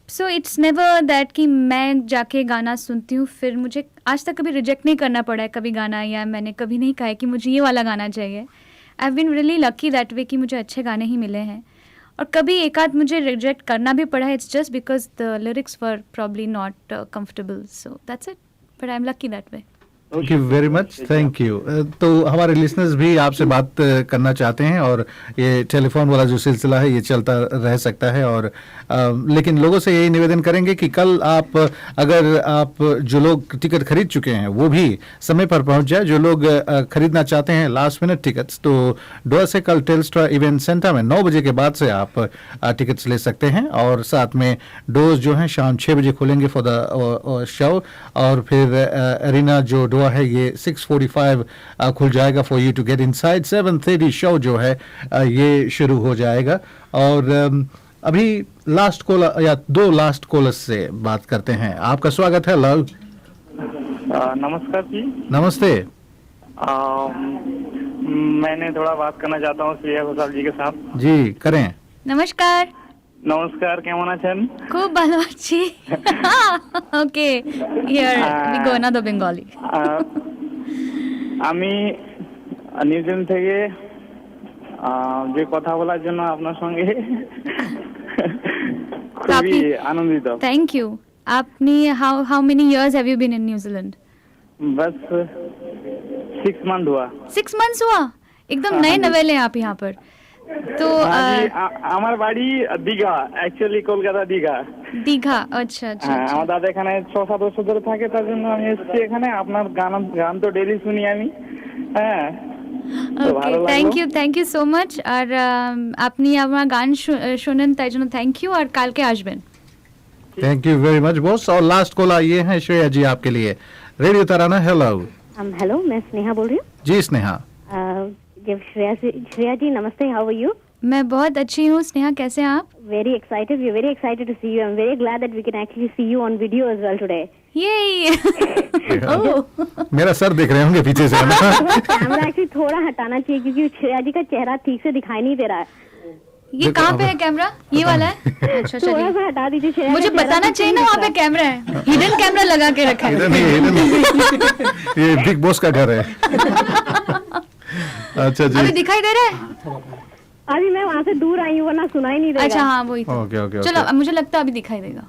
सो इट्स नेवर दैट कि मैं जाके गाना सुनती हूँ फिर मुझे आज तक कभी रिजेक्ट नहीं करना पड़ा है कभी गाना, या मैंने कभी नहीं कहा है कि मुझे ये वाला गाना चाहिए. I have been really lucky that way कि मुझे अच्छे गाने ही मिले हैं. और कभी एक आध मुझे रिजेक्ट करना भी पड़ा है. It's just because the lyrics were probably not comfortable. So that's it. but I'm lucky that way. Thank you very much, thank you. तो हमारे लिसनर्स भी आपसे बात करना चाहते हैं और ये टेलीफोन वाला जो सिलसिला है ये चलता रह सकता है, और लेकिन लोगों से यही निवेदन करेंगे कि कल आप अगर आप जो लोग टिकट खरीद चुके हैं वो भी समय पर पहुंच जाए। जो लोग खरीदना चाहते हैं लास्ट मिनट टिकट्स, तो डोर से कल टेलस्ट्रा इवेंट सेंटर में 9 बजे के बाद से आप टिकट्स ले सकते हैं, और साथ में डोर्स जो हैं शाम 6 बजे खुलेंगे फॉर द शो, और फिर एरिना जो डोर है ये 6:45 खुल जाएगा for you to get inside. 7:30 show जो है ये शुरू हो जाएगा। और अभी लास्ट कॉलर या 2 लास्ट कॉलर्स से बात करते हैं। आपका स्वागत है। लव, नमस्कार जी। नमस्ते। मैंने थोड़ा बात करना चाहता हूँ श्रेया घोषाल जी के साथ। जी करें। नमस्कार। नमस्कार, কেমন আছেন? খুব ভালো আছি। Okay, here we go another Bengali. আমি নিউজিল্যান্ড থেকে যে কথা বলার জন্য আপনার সঙ্গে খুবই আনন্দিত। Thank you. আপনি how many years have you been in New Zealand? बस 6 मंथ हुआ। 6 months हुआ? एकदम नए नवेले हैं आप यहाँ पर। तो আমার বাড়ি দীঘা, অ্যাকচুয়ালি কলকাতা দীঘা। দীঘা, আচ্ছা আচ্ছা। হ্যাঁ, আমার দাদা এখানে 6-7 বছর ধরে থাকে, তার জন্য আমি এসেছি এখানে। আপনার গান তো ডেইলি শুনি আমি। হ্যাঁ, ওকে, থ্যাংক ইউ সো মাচ। আর আপনি আমার গান শোনেন তাই জন্য থ্যাংক ইউ, আর কালকে আসবেন। Thank you very much boss. और लास्ट कॉलर ये है श्रेया जी आपके लिए, रेडियो तराना। हेलो। हेलो, मैं स्नेहा बोल रही हूँ। जी स्नेहा। श्रेया जी नमस्ते, हाउ आर यू? मैं बहुत अच्छी हूँ। स्नेहा कैसे हैं आप? Very excited. We're very excited to see you. I'm very glad that we can actually see you on video as well today. Yay! मेरा सर देख रहे होंगे पीछे से। कैमरा एक्चुअली थोड़ा हटाना चाहिए क्योंकि श्रेया जी का चेहरा ठीक से दिखाई नहीं दे रहा है। ये कहाँ पे है कैमरा? ये वाला है? अच्छा चलिए, थोड़ा सा हटा दीजिए। श्रेया मुझे बताना चाहिए ना वहाँ पे कैमरा है। हिडन कैमरा लगा के रखा है। ये बिग बॉस का घर है। अच्छा जी, अभी दिखाई दे रहा है? अभी मैं वहाँ से दूर आई हूँ वरना सुनाई नहीं देगा। अच्छा हाँ, वही तो। Okay okay. चलो, मुझे लगता है अभी दिखाई देगा।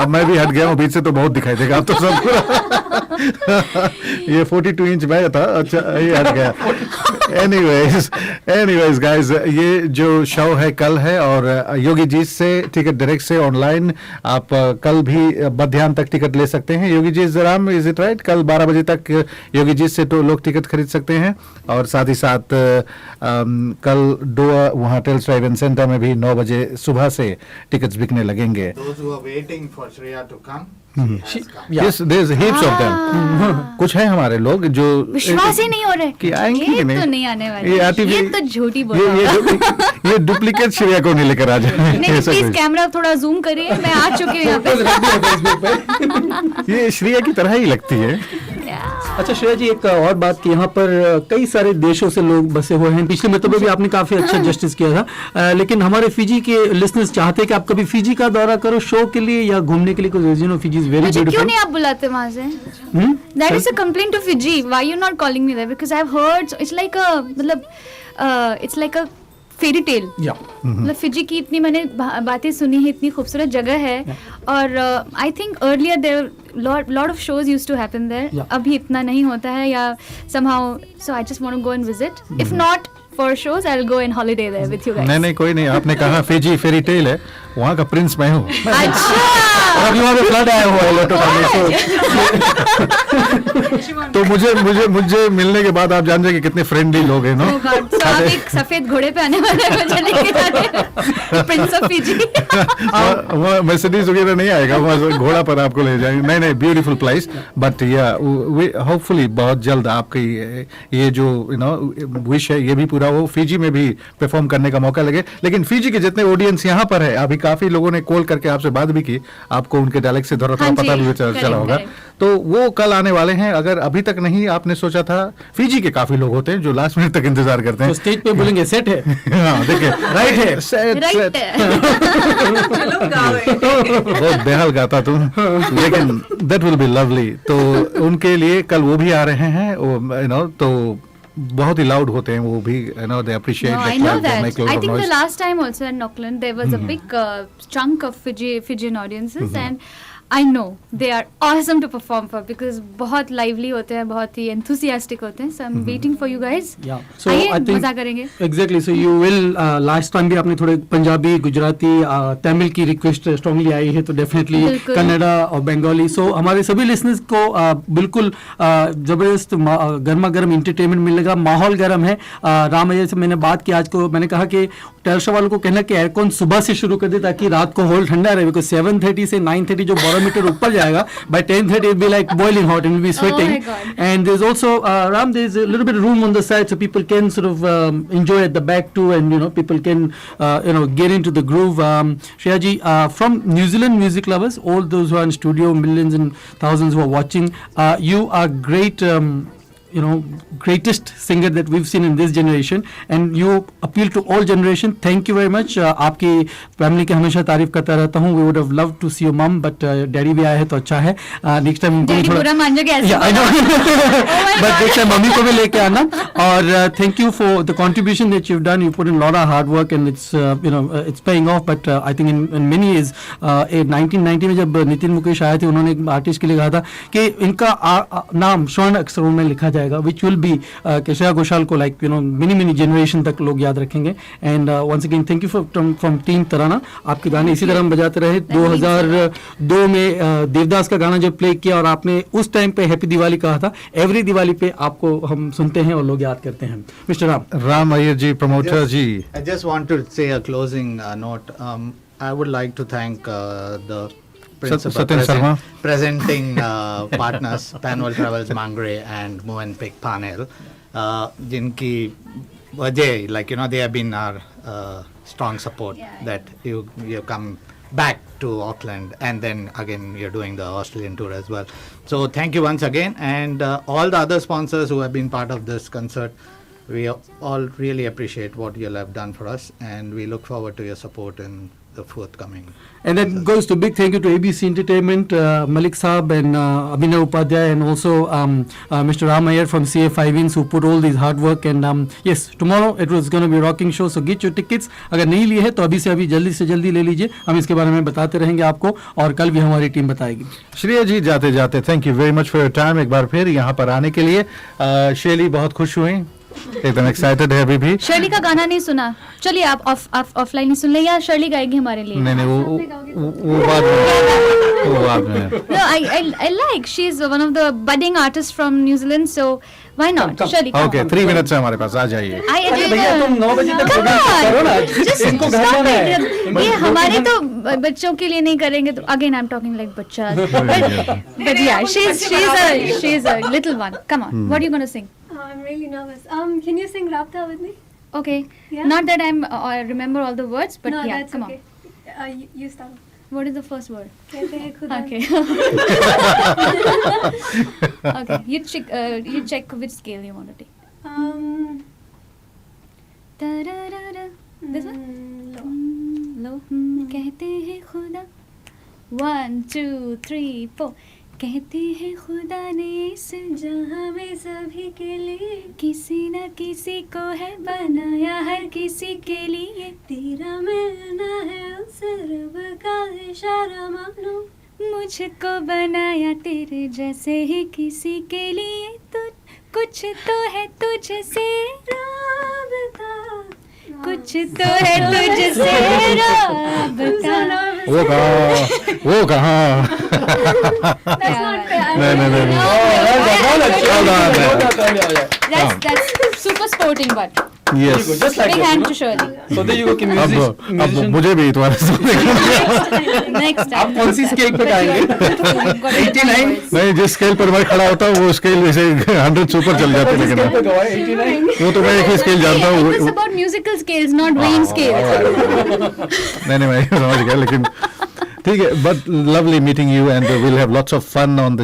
अब मैं भी हट गया हूँ बीच से, तो बहुत दिखाई देगा अब तो सबको। ये 42 इंच मैं था। अच्छा, ये हट गया। एनीवेज गाइस, ये जो शो है कल है, और योगी जी से टिकट डायरेक्ट से ऑनलाइन आप कल भी मध्याह्न तक टिकट ले सकते हैं। Yogi ji जराम, is it right? कल 12 बजे तक योगी जी से तो लोग टिकट खरीद सकते हैं, और साथ ही साथ कल वहाँ टेलस्ट्रा इवेंट सेंटर में भी 9 बजे सुबह से टिकट्स बिकने लगेंगे। Those who are waiting for Shreya to come. Yes, there's heaps of them. कुछ है हमारे लोग जो विश्वास ही नहीं हो रहे कि आएंगे कि नहीं। तो नहीं आने वाले। ये तो झूठी बोल रहा हूँ। ये डुप्लीकेट श्रेया को नहीं लेकर आ जाए। नहीं, प्लीज कैमरा थोड़ा जूम करिए। मैं आ चुकी हूँ यहाँ पे। ये श्रेया की तरह ही लगती है। अच्छा श्रेया जी, एक और बात कि यहाँ पर कई सारे देशों से लोग बसे हुए हैं। पिछले मरतबे भी आपने काफी अच्छा जस्टिस किया था, लेकिन हमारे फिजी के लिसनर्स चाहते हैं कि आप कभी फिजी का दौरा करो शो के लिए या घूमने के लिए, कुछ फिजी इज वेरी ब्यूटीफुल। क्यों नहीं आप बुलाते वहाँ से? That is a complaint to Fiji. Why you not calling me there? Because I've heard it's like a मतलब it's like a fairy tale. मतलब फिजी की इतनी मैंने बातें सुनी है, इतनी खूबसूरत जगह है, और I think earlier there lot of shows used to happen there. अभी इतना नहीं होता है, या somehow so I just want to go and visit. If not for shows, I'll go and holiday there with you guys. नहीं कोई नहीं, आपने कहा फिजी फेरी टेल है, वहाँ का प्रिंस मैं हूँ। अच्छा। अभी वहाँ पे फ्लड आया हुआ है लोटो का। तो मुझे मिलने के बाद आप जान जाएंगे कितने फ्रेंडली लोग हैं ना। तो आप एक सफेद घोड़े पे आने वाले हैं मुझे लेके जाने, प्रिंस ऑफ फिजी। वहाँ मर्सिडीज वगैरह नहीं आएगा, वहाँ घोड़ा पर आपको ले जाएंगे। नहीं ब्यूटीफुल प्लेस, बट या होपफुली बहुत जल्द आपकी ये जो विश है ये भी पूरा हो, फिजी में भी परफॉर्म करने का मौका लगे। लेकिन फिजी के जितने ऑडियंस यहाँ पर है, अभी काफी लोगों ने कॉल करके आपसे बात भी की, आपको उनके डायलेक्ट से थोड़ा पता भी चला होगा, तो वो कल आने वाले हैं। अगर अभी तक नहीं आपने सोचा था, फिजी के काफी लोग होते हैं जो लास्ट मिनट तक इंतजार करते हैं। तो स्टेज पे बोलेंगे सेट है। हाँ देखिए, राइट है, सेट बहुत बेहाल गाता तुम, लेकिन दैट विल बी लवली। तो उनके लिए कल वो भी आ रहे हैं, तो बहुत ही लाउड होते हैं वो भी, they appreciate that. I know that. I think the last time also in Auckland there was a big chunk of Fijian audiences, and I know they are awesome to perform for, because बहुत lively होते हैं, बहुत ही enthusiastic होते हैं. So I am waiting for you guys. आइए मजा करेंगे. Exactly. So you will last time भी आपने थोड़े पंजाबी, गुजराती, तमिल की रिक्वेस्ट स्ट्रांगली आई है, तो डेफिनेटली कन्नड़ा और बंगाली. सो हमारे सभी लिसनर्स को बिल्कुल जबरदस्त गर्मा गर्म इंटरटेनमेंट मिलेगा. माहौल गर्म है. राम अय्यर से मैंने बात की आज को, मैंने कहा कि टेल्सा वालों को कहना कि एयरकॉन सुबह से शुरू कर दे ताकि रात को हॉल ठंडा रहे, बिकॉज 7:30 से 9:30 जो बैरोमीटर ऊपर जाएगा, by 10:30 it will be like boiling hot and we'll be sweating. And there's also Ram, there's a little bit of room on the side so people can sort of enjoy at the back too, and people can get into the groove. Shreya ji, from New Zealand music lovers, all those who are in studio, millions and thousands who are watching, you are great. Greatest singer that we've seen in this generation, and you appeal to all generation. Thank you very much. आपकी family की हमेशा तारीफ करता रहता हूँ. We would have loved to see your mom, but daddy भी आए हैं तो अच्छा है. Next time उनको भी थोड़ा मान जाओगे ऐसे. I know. But next time mummy को भी लेके आना. और thank you for the contribution that you've done. You put in a lot of hard work and it's it's paying off. But I think in many years, 1990 में जब नितिन मुकेश आए थे, उन्होंने एक आर्टिस्ट के लिए कहा था कि इनका नाम स्वर्ण अक्षरों में लिखा जाएगा, which will be Shreya Ghoshal को many generation तक लोग याद रखेंगे. And once again thank you from team तराना. आपके गाने इसी तरह हम बजाते रहे. 2002 में देवदास का गाना जब प्ले किया और आपने उस टाइम पे हैप्पी दिवाली कहा था, एवरी दिवाली पे आपको हम सुनते हैं और लोग याद करते हैं. Mister Ram Iyer ji, promoter ji. I just want to say a closing note. I would like to thank the principal presenting partners, Panwell Travels Mangre and Movenpick Panel, जिनकी वजह they have been our strong support, that you come back to Auckland and then again you're doing the Australian tour as well. So thank you once again, and all the other sponsors who have been part of this concert. We all really appreciate what you have done for us, and we look forward to your support in the forthcoming. And that goes to big thank you to ABC Entertainment, Malik Saab and Abhinav Upadhyay, and also Mr. Ram Iyer from CA5 Wins, who put all this hard work. And yes, tomorrow it was going to be a rocking show, so get your tickets. अगर नहीं लिए है तो अभी से अभी जल्दी से जल्दी ले लीजिए. हम इसके बारे में बताते रहेंगे आपको, और कल भी हमारी टीम बताएगी. श्रेया जी, जाते जाते thank you very much for your time. एक बार फिर यहाँ पर आने के लिए. शैली बहुत खुश हुई, एकदम एक्साइटेड है अभी भी. शर्ली का गाना नहीं सुना, चलिए आप ऑफलाइन ही सुन ले, या शर्ली गाएगी हमारे लिए? नहीं, वो बाद में. No, I like, she is one of the budding artists from New Zealand, so why not? Shirley, okay, 3 minutes है हमारे पास, आ जाइए. भैया तुम 9 बजे तक करो ना, इनको घर जाना है. ये हमारे तो बच्चों के लिए नहीं करेंगे तो again I'm talking like बच्चा. But yeah, she's a little one. Come on, what are you going to sing? I'm really nervous. Can you sing Rabta with me? Okay. Yeah? Not that I remember all the words, but no, yeah, that's come okay. On. You start. What is the first word? कहते हैं खुदा. Okay. Okay. You check which scale you want to take. Da-da-da-da. This one? Low. कहते हैं खुदा. 1, 2, 3, 4. कहते हैं खुदा ने इस जहां में सभी के लिए किसी न किसी को है बनाया, हर किसी के लिए तेरा मिलना है उस रब का इशारा मानो, मुझको बनाया तेरे जैसे ही किसी के लिए, तू कुछ तो है तुझसे राबता, कुछ तो है तुझसे राबता. वो कहाँ नहीं. That's super sporting, but yes, just like big hand to Shirley. So there you go. अब मुझे भी तुम्हारे साथ Next time. आप कौन सी स्केल पे गाएंगे? 89. नहीं, जिस स्केल पर मैं खड़ा होता हूँ वो स्केल वैसे 100 सुपर चल जाते, लेकिन वो तो मैं एक ही स्केल जानता हूँ. It's about musical scales, not range scales. नहीं, मैं समझ गया, लेकिन ठीक है. But lovely meeting you, and we'll have lots of fun on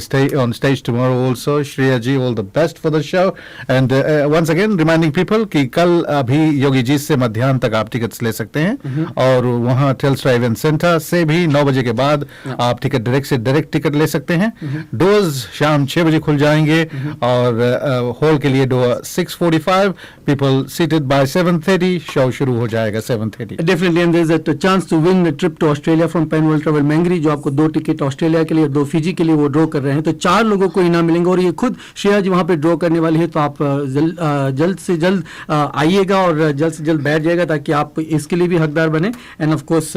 stage tomorrow also. Shreya ji, all the best for the show, and once again reminding people कि कल अभी योगी जी से मध्याह्न तक आप टिकट्स ले सकते हैं, और वहाँ टेल्स्ट्रा इवेंट सेंटर से भी 9 बजे के बाद आप डायरेक्ट टिकट ले सकते हैं. डोर्स शाम 6 बजे खुल जाएंगे, और हॉल के लिए door 6:45. People seated by 7:30. Show शुरू हो जाएगा 7:30. Definitely, and there's a chance to win a trip to Australia from Penwell travel मैंगरी जो आपको 2 टिकट ऑस्ट्रेलिया के लिए, 2 फिजी के लिए वो ड्रॉ कर रहे हैं। तो 4 लोगों को इनाम मिलेंगे और ये खुद श्रेया जी वहाँ पे ड्रॉ करने वाली है। तो आप जल्द से जल्द आइएगा और जल्द से जल्द बैठ जाएगा ताकि आप इसके लिए भी हकदार बने। एंड ऑफ कोर्स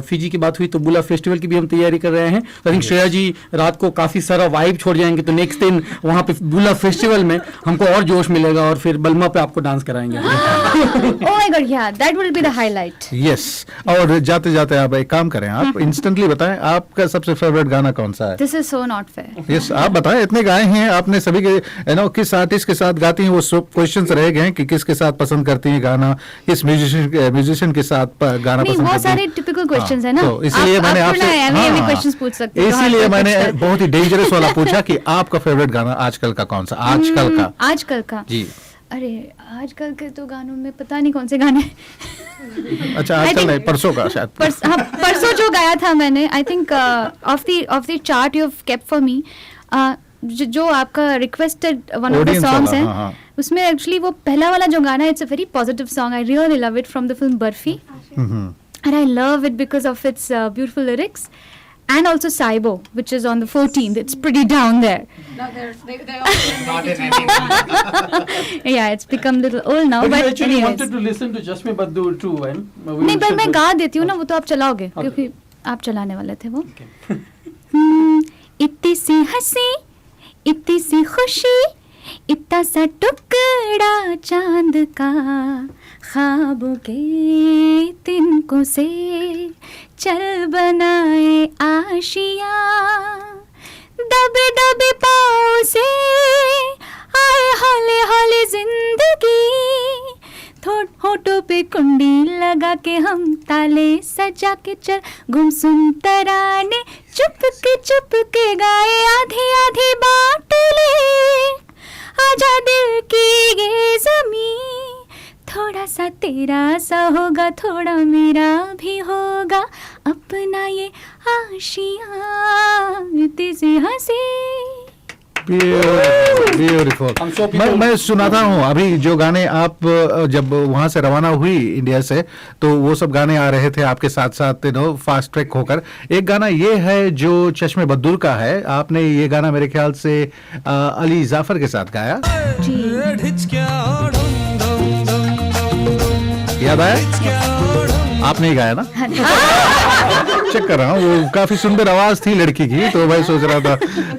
फिजी की बात हुई तो बुला फेस्टिवल की भी हम तैयारी कर रहे हैं। आई थिंक श्रेया जी रात को काफी सारा वाइब छोड़ जाएंगे, तो नेक्स्ट दिन वहाँ पे बुला फेस्टिवल में हमको और जोश मिलेगा और फिर बल्मा पे आपको डांस कराएंगे। Oh my God, yeah, that will be the highlight. Yes, और जाते जाते आप एक काम करें, आप इंस्टेंटली बताएं आपका सबसे फेवरेट गाना कौन सा है? This is so not fair. Yes, आप बताएं, इतने गाए हैं आपने सभी के, किस आर्टिस्ट के साथ गाती हैं, वो सब क्वेश्चंस रह गए हैं कि किसके साथ पसंद करती हैं गाना, किस म्यूजिशियन के साथ गाना पसंद करती हैं। वो सारे टिपिकल क्वेश्चंस है ना, तो इसीलिए मैंने आपसे क्वेश्चंस पूछ सकते हैं। इसीलिए मैंने बहुत ही डेंजरस वाला पूछा कि आपका फेवरेट गाना आजकल का कौन सा? आजकल का जी। अरे आजकल के तो गानों में पता नहीं कौन से गाने। अच्छा, आजकल नहीं, परसों का शायद। परसों जो गाया था मैंने, I think of the chart you have kept for me, जो आपका requested one of the songs है, उसमें एक्चुअली वो पहला वाला जो गाना है, it's a very positive song, I really love it, from the film barfi, and I love it because of its beautiful lyrics. And also Saibo, which is on the 14th. It's pretty down there. No, they're not in any. Yeah, it's become little old now. But actually wanted to listen to Chashme Baddur too, and नहीं, पर मैं गा देती हूँ ना, वो तो आप चलाओगे क्योंकि आप चलाने वाले थे वो. इतनी सी हंसी, इतनी सी खुशी, इतना सा टुकड़ा चांद का, ख्वाबों के तिनकों से चल बनाए आशिया, दबे दबे पाँव से आए हौले हौले जिंदगी, होठों पे कुंडी लगा के हम ताले सजा के चल गुमसुम तराने, चुप के गाए आधी आधी बात ले, आजा दिल की ये जमीन, थोड़ा सा तेरा सा होगा, थोड़ा मेरा भी होगा, अपना ये आशियाँ, इतनी सी हंसी. ब्यूटीफुल. मैं सुनाता हूँ अभी जो गाने आप जब वहाँ से रवाना हुई इंडिया से, तो वो सब गाने आ रहे थे आपके साथ साथ फास्ट ट्रैक होकर. एक गाना ये है जो चश्मे बद्दुर का है, आपने ये गाना मेरे ख्याल से अली जाफर के साथ गाया. याद आया? आपने ही गाया ना? चेक कर रहा हूँ, वो काफी सुंदर आवाज थी लड़की की, तो भाई सोच रहा था.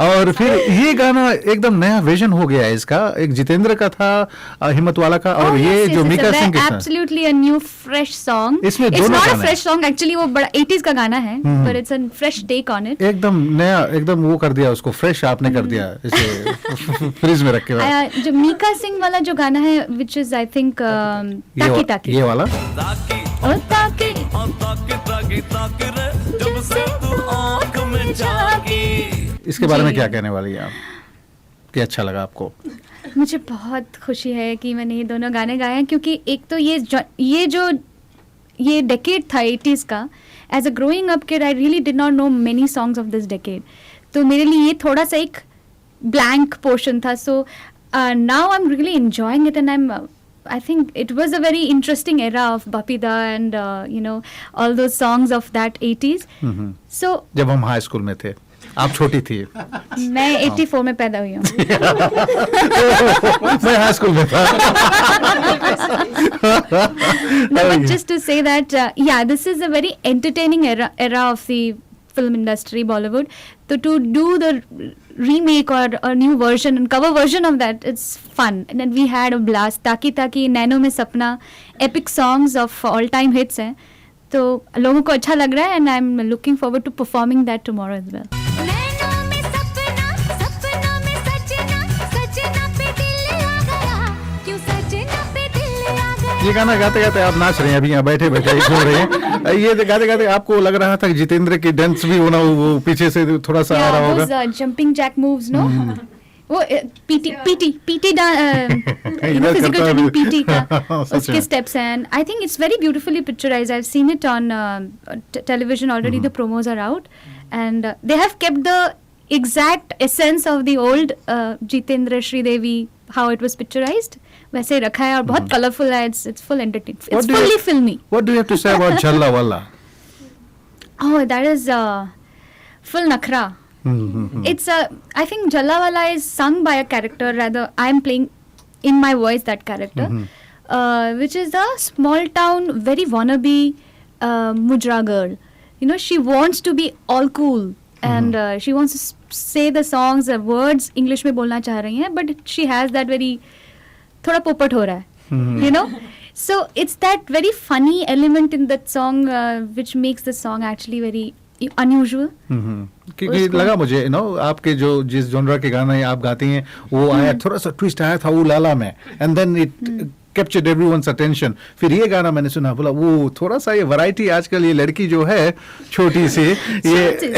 और फिर ये गाना एकदम नया विजन हो गया है इसका, एक जितेंद्र का था, हिम्मत वाला का, और ये जो मीका सिंह के साथ. Absolutely a new fresh song. इसमें इट्स दोनों नॉट गाने. अ फ्रेश सॉन्ग एक्चुअली, वो बड़ा 80s का गाना है, पर it's a fresh take on it. एकदम नया, एकदम वो कर दिया उसको, फ्रेश आपने कर दिया इसे फ्रिज में रख के. जो मीका सिंह वाला जो गाना है, व्हिच इज आई थिंक ताकी ताकी, ये वाला इसके बारे में क्या कहने वाली है आप, कि अच्छा लगा आपको? मुझे बहुत खुशी है कि मैंने ये दोनों गाने गाए हैं, क्योंकि एक तो ये डेकेड था 80s का. As a growing up kid I really did not know many songs of this decade, तो मेरे लिए ये थोड़ा सा एक ब्लैंक पोर्शन था. So now I am really enjoying it, and I think it was a very interesting era of Bapida and all those songs of that 80s. So जब हम हाई स्कूल में थे, आप छोटी थी. मैं 84 में पैदा हुई हूँ. मैं हाई स्कूल में था. No, but just to say that, yeah, this is a very entertaining era of the film industry, Bollywood. So to do the remake or a new version and cover version of that, it's fun. And then we had a blast. Taki Taki, Naino Mein Sapna, epic songs of all time hits हैं. तो लोगों को अच्छा लग रहा है, and I'm looking forward to performing that tomorrow as well. ये गाना गाते गाते आप नाच रहे हैं, अभी यहाँ बैठे बैठे हो रहे हैं. ये गाते गाते आपको लग रहा था कि जितेंद्र की डांस भी होना, वो पीछे से थोड़ा सा आ रहा होगा. जंपिंग जैक मूव्स, नो, वो पीटी फिजिकल ट्रेनिंग पीटी का उसके स्टेप्स हैं. I think it's very beautifully picturised. I have seen it on television already. The promos are out and they have kept the exact essence of the old Jitendra Sridevi, how it was picturized, वैसे रखा है, और बहुत colourful है. It's full entertainment. It's fully filmy. What do you have to say about Challa Walla? Oh, that is full nakra. It's I think Jallawala is sung by a character, rather I am playing in my voice that character, which is a small town, very wannabe mujra girl. You know, she wants to be all cool and she wants to say the songs, the words English में बोलना चाह रही हैं, but she has that very थोड़ा पोपट हो रहा है, you know. So it's that very funny element in that song which makes the song actually very unusual. क्योंकि लगा मुझे आपके जो जिस जॉनरा के गाने आप गाती हैं वो आया, थोड़ा सा ट्विस्ट आया था वो लाला में, and then it captured everyone's attention. फिर ये गाना मैंने सुना, बोला वो थोड़ा सा ये वैरायटी, आजकल ये लड़की जो है छोटी सी ये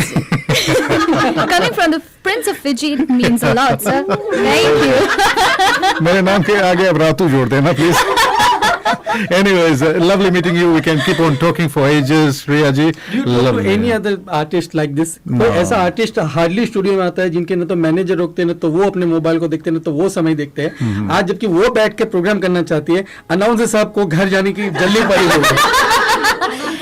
coming from the Prince of Fiji, it means a lot, sir. Thank you. मेरे नाम के आगे अब रातू जोड़ देना please. Anyways, lovely meeting you. We can keep on talking for ages, Shreya ji. Do you talk to any other artist like this? कोई ऐसा artist hardly studio में आता है जिनके न तो मैनेजर रोकते हैं, न तो वो अपने मोबाइल को देखते हैं, न तो वो समय देखते हैं. आज जबकि वो बैठ के प्रोग्राम करना चाहती है, अनाउंसर साहब को घर जाने की जल्दी पड़ी होगी.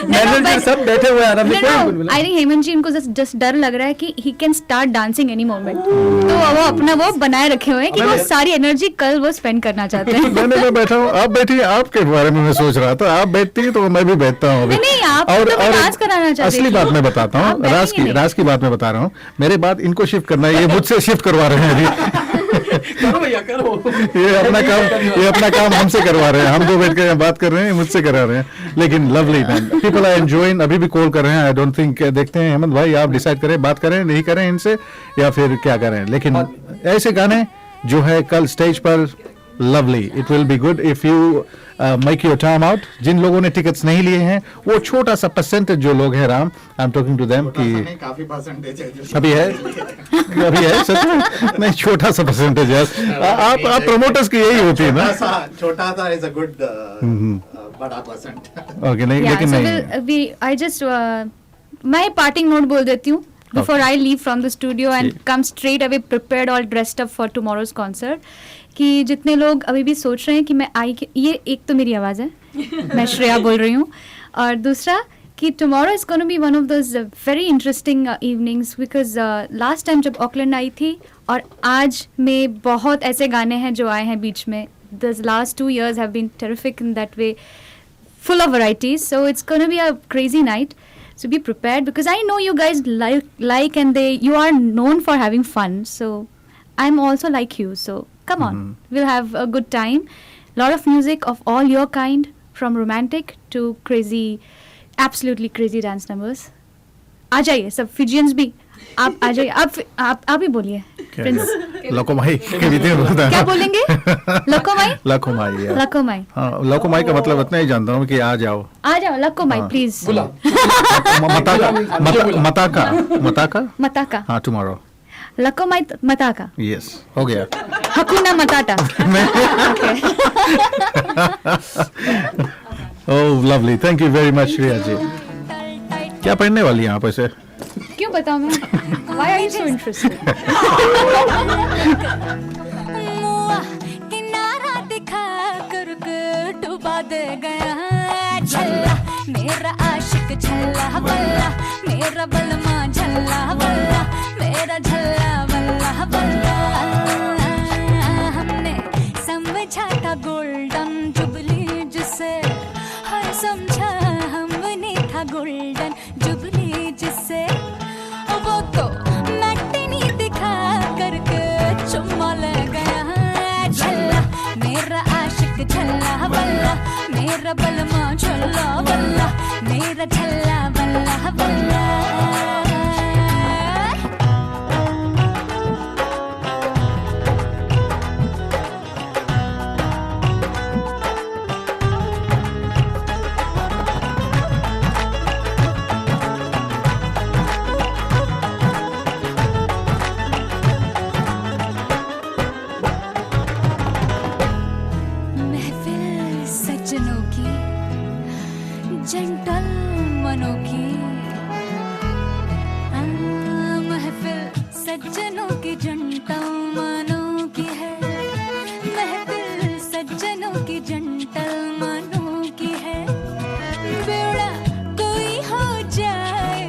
मैनेजर सब बैठे हुए आराम से. आई थिंक हेमंत जी इनको जस्ट डर लग रहा है कि he can start dancing any moment, तो वो अपना वो बनाए रखे हुए हैं कि वो सारी एनर्जी कल वो स्पेंड करना चाहते हैं. मैं बैठा हूँ, आप बैठी, आपके बारे में मैं सोच रहा था. आप बैठती हैं तो मैं भी बैठता हूँ. नहीं, आप तो डांस कराना चाहते हैं. असली बात मैं बताता हूँ, राज की बात मैं बता रहा हूँ. मेरे बाद इनको शिफ्ट करना है, ये मुझसे शिफ्ट करवा रहे हैं अभी. करो भैया करो. ये अपना काम हमसे करवा रहे हैं. हम दो बैठ के बात कर रहे हैं, मुझसे करा रहे हैं. लेकिन lovely man, people are enjoying. अभी भी कॉल कर रहे हैं. आई डोंट थिंक, देखते हैं हेमंत भाई, आप डिसाइड करें, बात करें नहीं करें इनसे या फिर क्या करें. लेकिन ऐसे गाने जो है कल स्टेज पर, lovely, it will be good if you make your time out. जिन लोगों ने टिकट्स नहीं लिए हैं, वो छोटा सा परसेंटेज जो लोग हैं, Ram, I am talking to them, कि काफी परसेंटेज है अभी है सच में नहीं, छोटा सा परसेंटेज है. आप प्रमोटर्स की यही होती है ना, छोटा सा इज अ गुड बड़ा परसेंट. ओके, नहीं लेकिन नहीं, आई जस्ट मैं पार्टिंग नोट बोल देती हूँ before I leave from the studio and come straight away prepared, all dressed up for tomorrow's concert, कि जितने लोग अभी भी सोच रहे हैं कि मैं ये एक तो मेरी आवाज़ है, मैं श्रेया बोल रही हूँ, और दूसरा कि tomorrow is going to be one of those very interesting evenings because last time जब ऑकलैंड आई थी और आज में बहुत ऐसे गाने हैं जो आए हैं बीच में. The last 2 years have been terrific in that way, full of varieties, so it's going to be a crazy night. So be prepared because I know you guys like and you are known for having fun. So I'm also like you. So come on, we'll have a good time. Lot of music of all your kind, from romantic to crazy, absolutely crazy dance numbers. आ जाइए सब फिजियंस भी, आप आ जाइए. आप ही बोलिए Prince. लकोमाई क्या बोलेंगे? लकोमाई. लकोमाई. हाँ, लकोमाई का मतलब इतना ही जानता हूँ कि आ जाओ लकोमाई प्लीज. मताका. हाँ, टुमारो. लकोमाई मताका. यस, हो गया. हकुना मताटा. Oh lovely, thank you very much Shreya ji. क्या पढ़ने वाली हैं आप ऐसे? क्यों बताऊं मैं? Why are you so interested? किनारा दिखा कर डुबा दे गया झल्ला मेरा आशिक झल्ला बल्ला मेरा बलमा झल्ला बल्ला मेरा झल्ला बल्ला बल्ला. हमने समझा था गोल्डन जुबली जिसे, हर समझा हमने था गोल्डन जुबली जिसे, वो तो मैटिनी दिखा करके चुम्मा ले गया झल्ला मेरा आशिक झल्ला बल्ला मेरा बलमा झल्ला बल्ला मेरा झल्ला बल्ला बल्ला. जेंटलमैनों की महफिल सज्जनों की जेंटलमैनों की है, महफिल सज्जनों की जेंटलमैनों की है. बेड़ा कोई हो जाए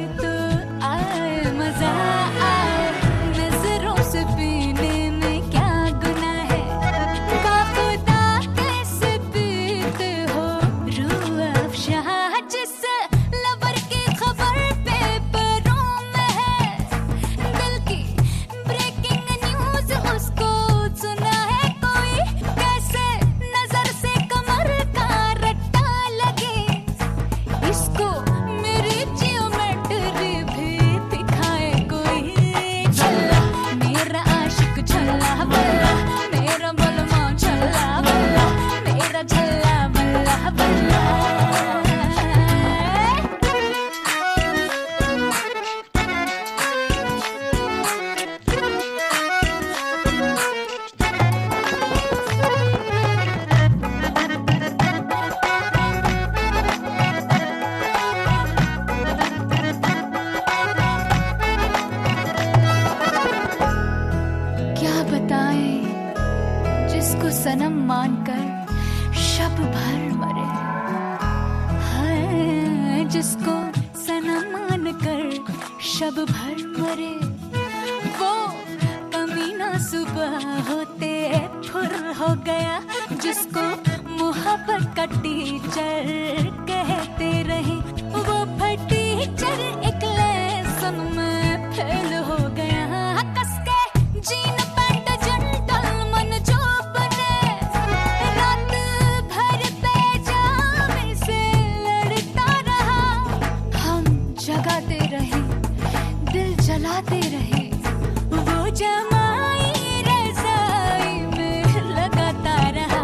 जमाई रज़ाई में लगाता रहा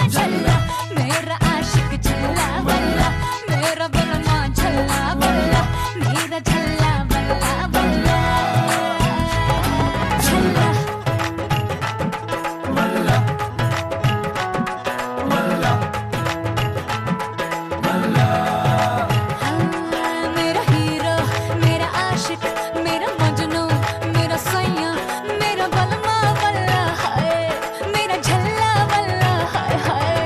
झल्ला मेरा आशिक झल्ला वल्ला मेरा बलमा झल्ला वल्ला मेरा झल्ला वल्ला वल्ला झल्ला मेरा हीरो मेरा आशिक मेरा मजनू मेरा सैया मेरा बलमा वल्ला हाय मेरा झल्ला वल्ला हाय हाय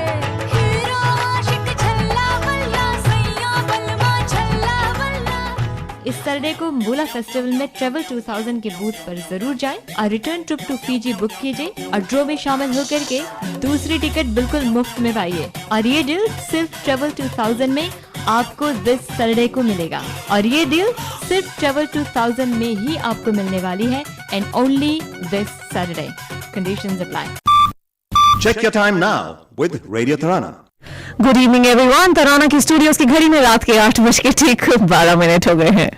हीरो आशिक झल्ला वल्ला सैया बलमा झल्ला वल्ला। इस सैटरडे को मूला फेस्टिवल में ट्रेवल 2000 के बूथ पर जरूर जाएं और return trip to Fiji book कीजिए और ड्रॉ में शामिल होकर के दूसरी टिकट बिल्कुल मुफ्त में पाइए। और ये डील सिर्फ ट्रेवल 2000 में आपको दिस सैटरडे को मिलेगा और ये डील सिर्फ ट्रेवल 2000 में ही आपको मिलने वाली है and only this Saturday. Conditions apply. Check your time now with Radio Tarana. Good evening everyone. Tarana की स्टूडियोज की घड़ी में रात के 8:12 हो गए हैं।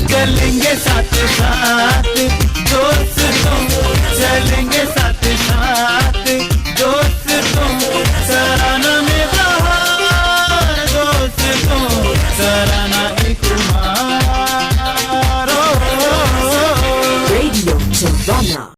चलेंगे साथ साथ दोस्तों चलेंगे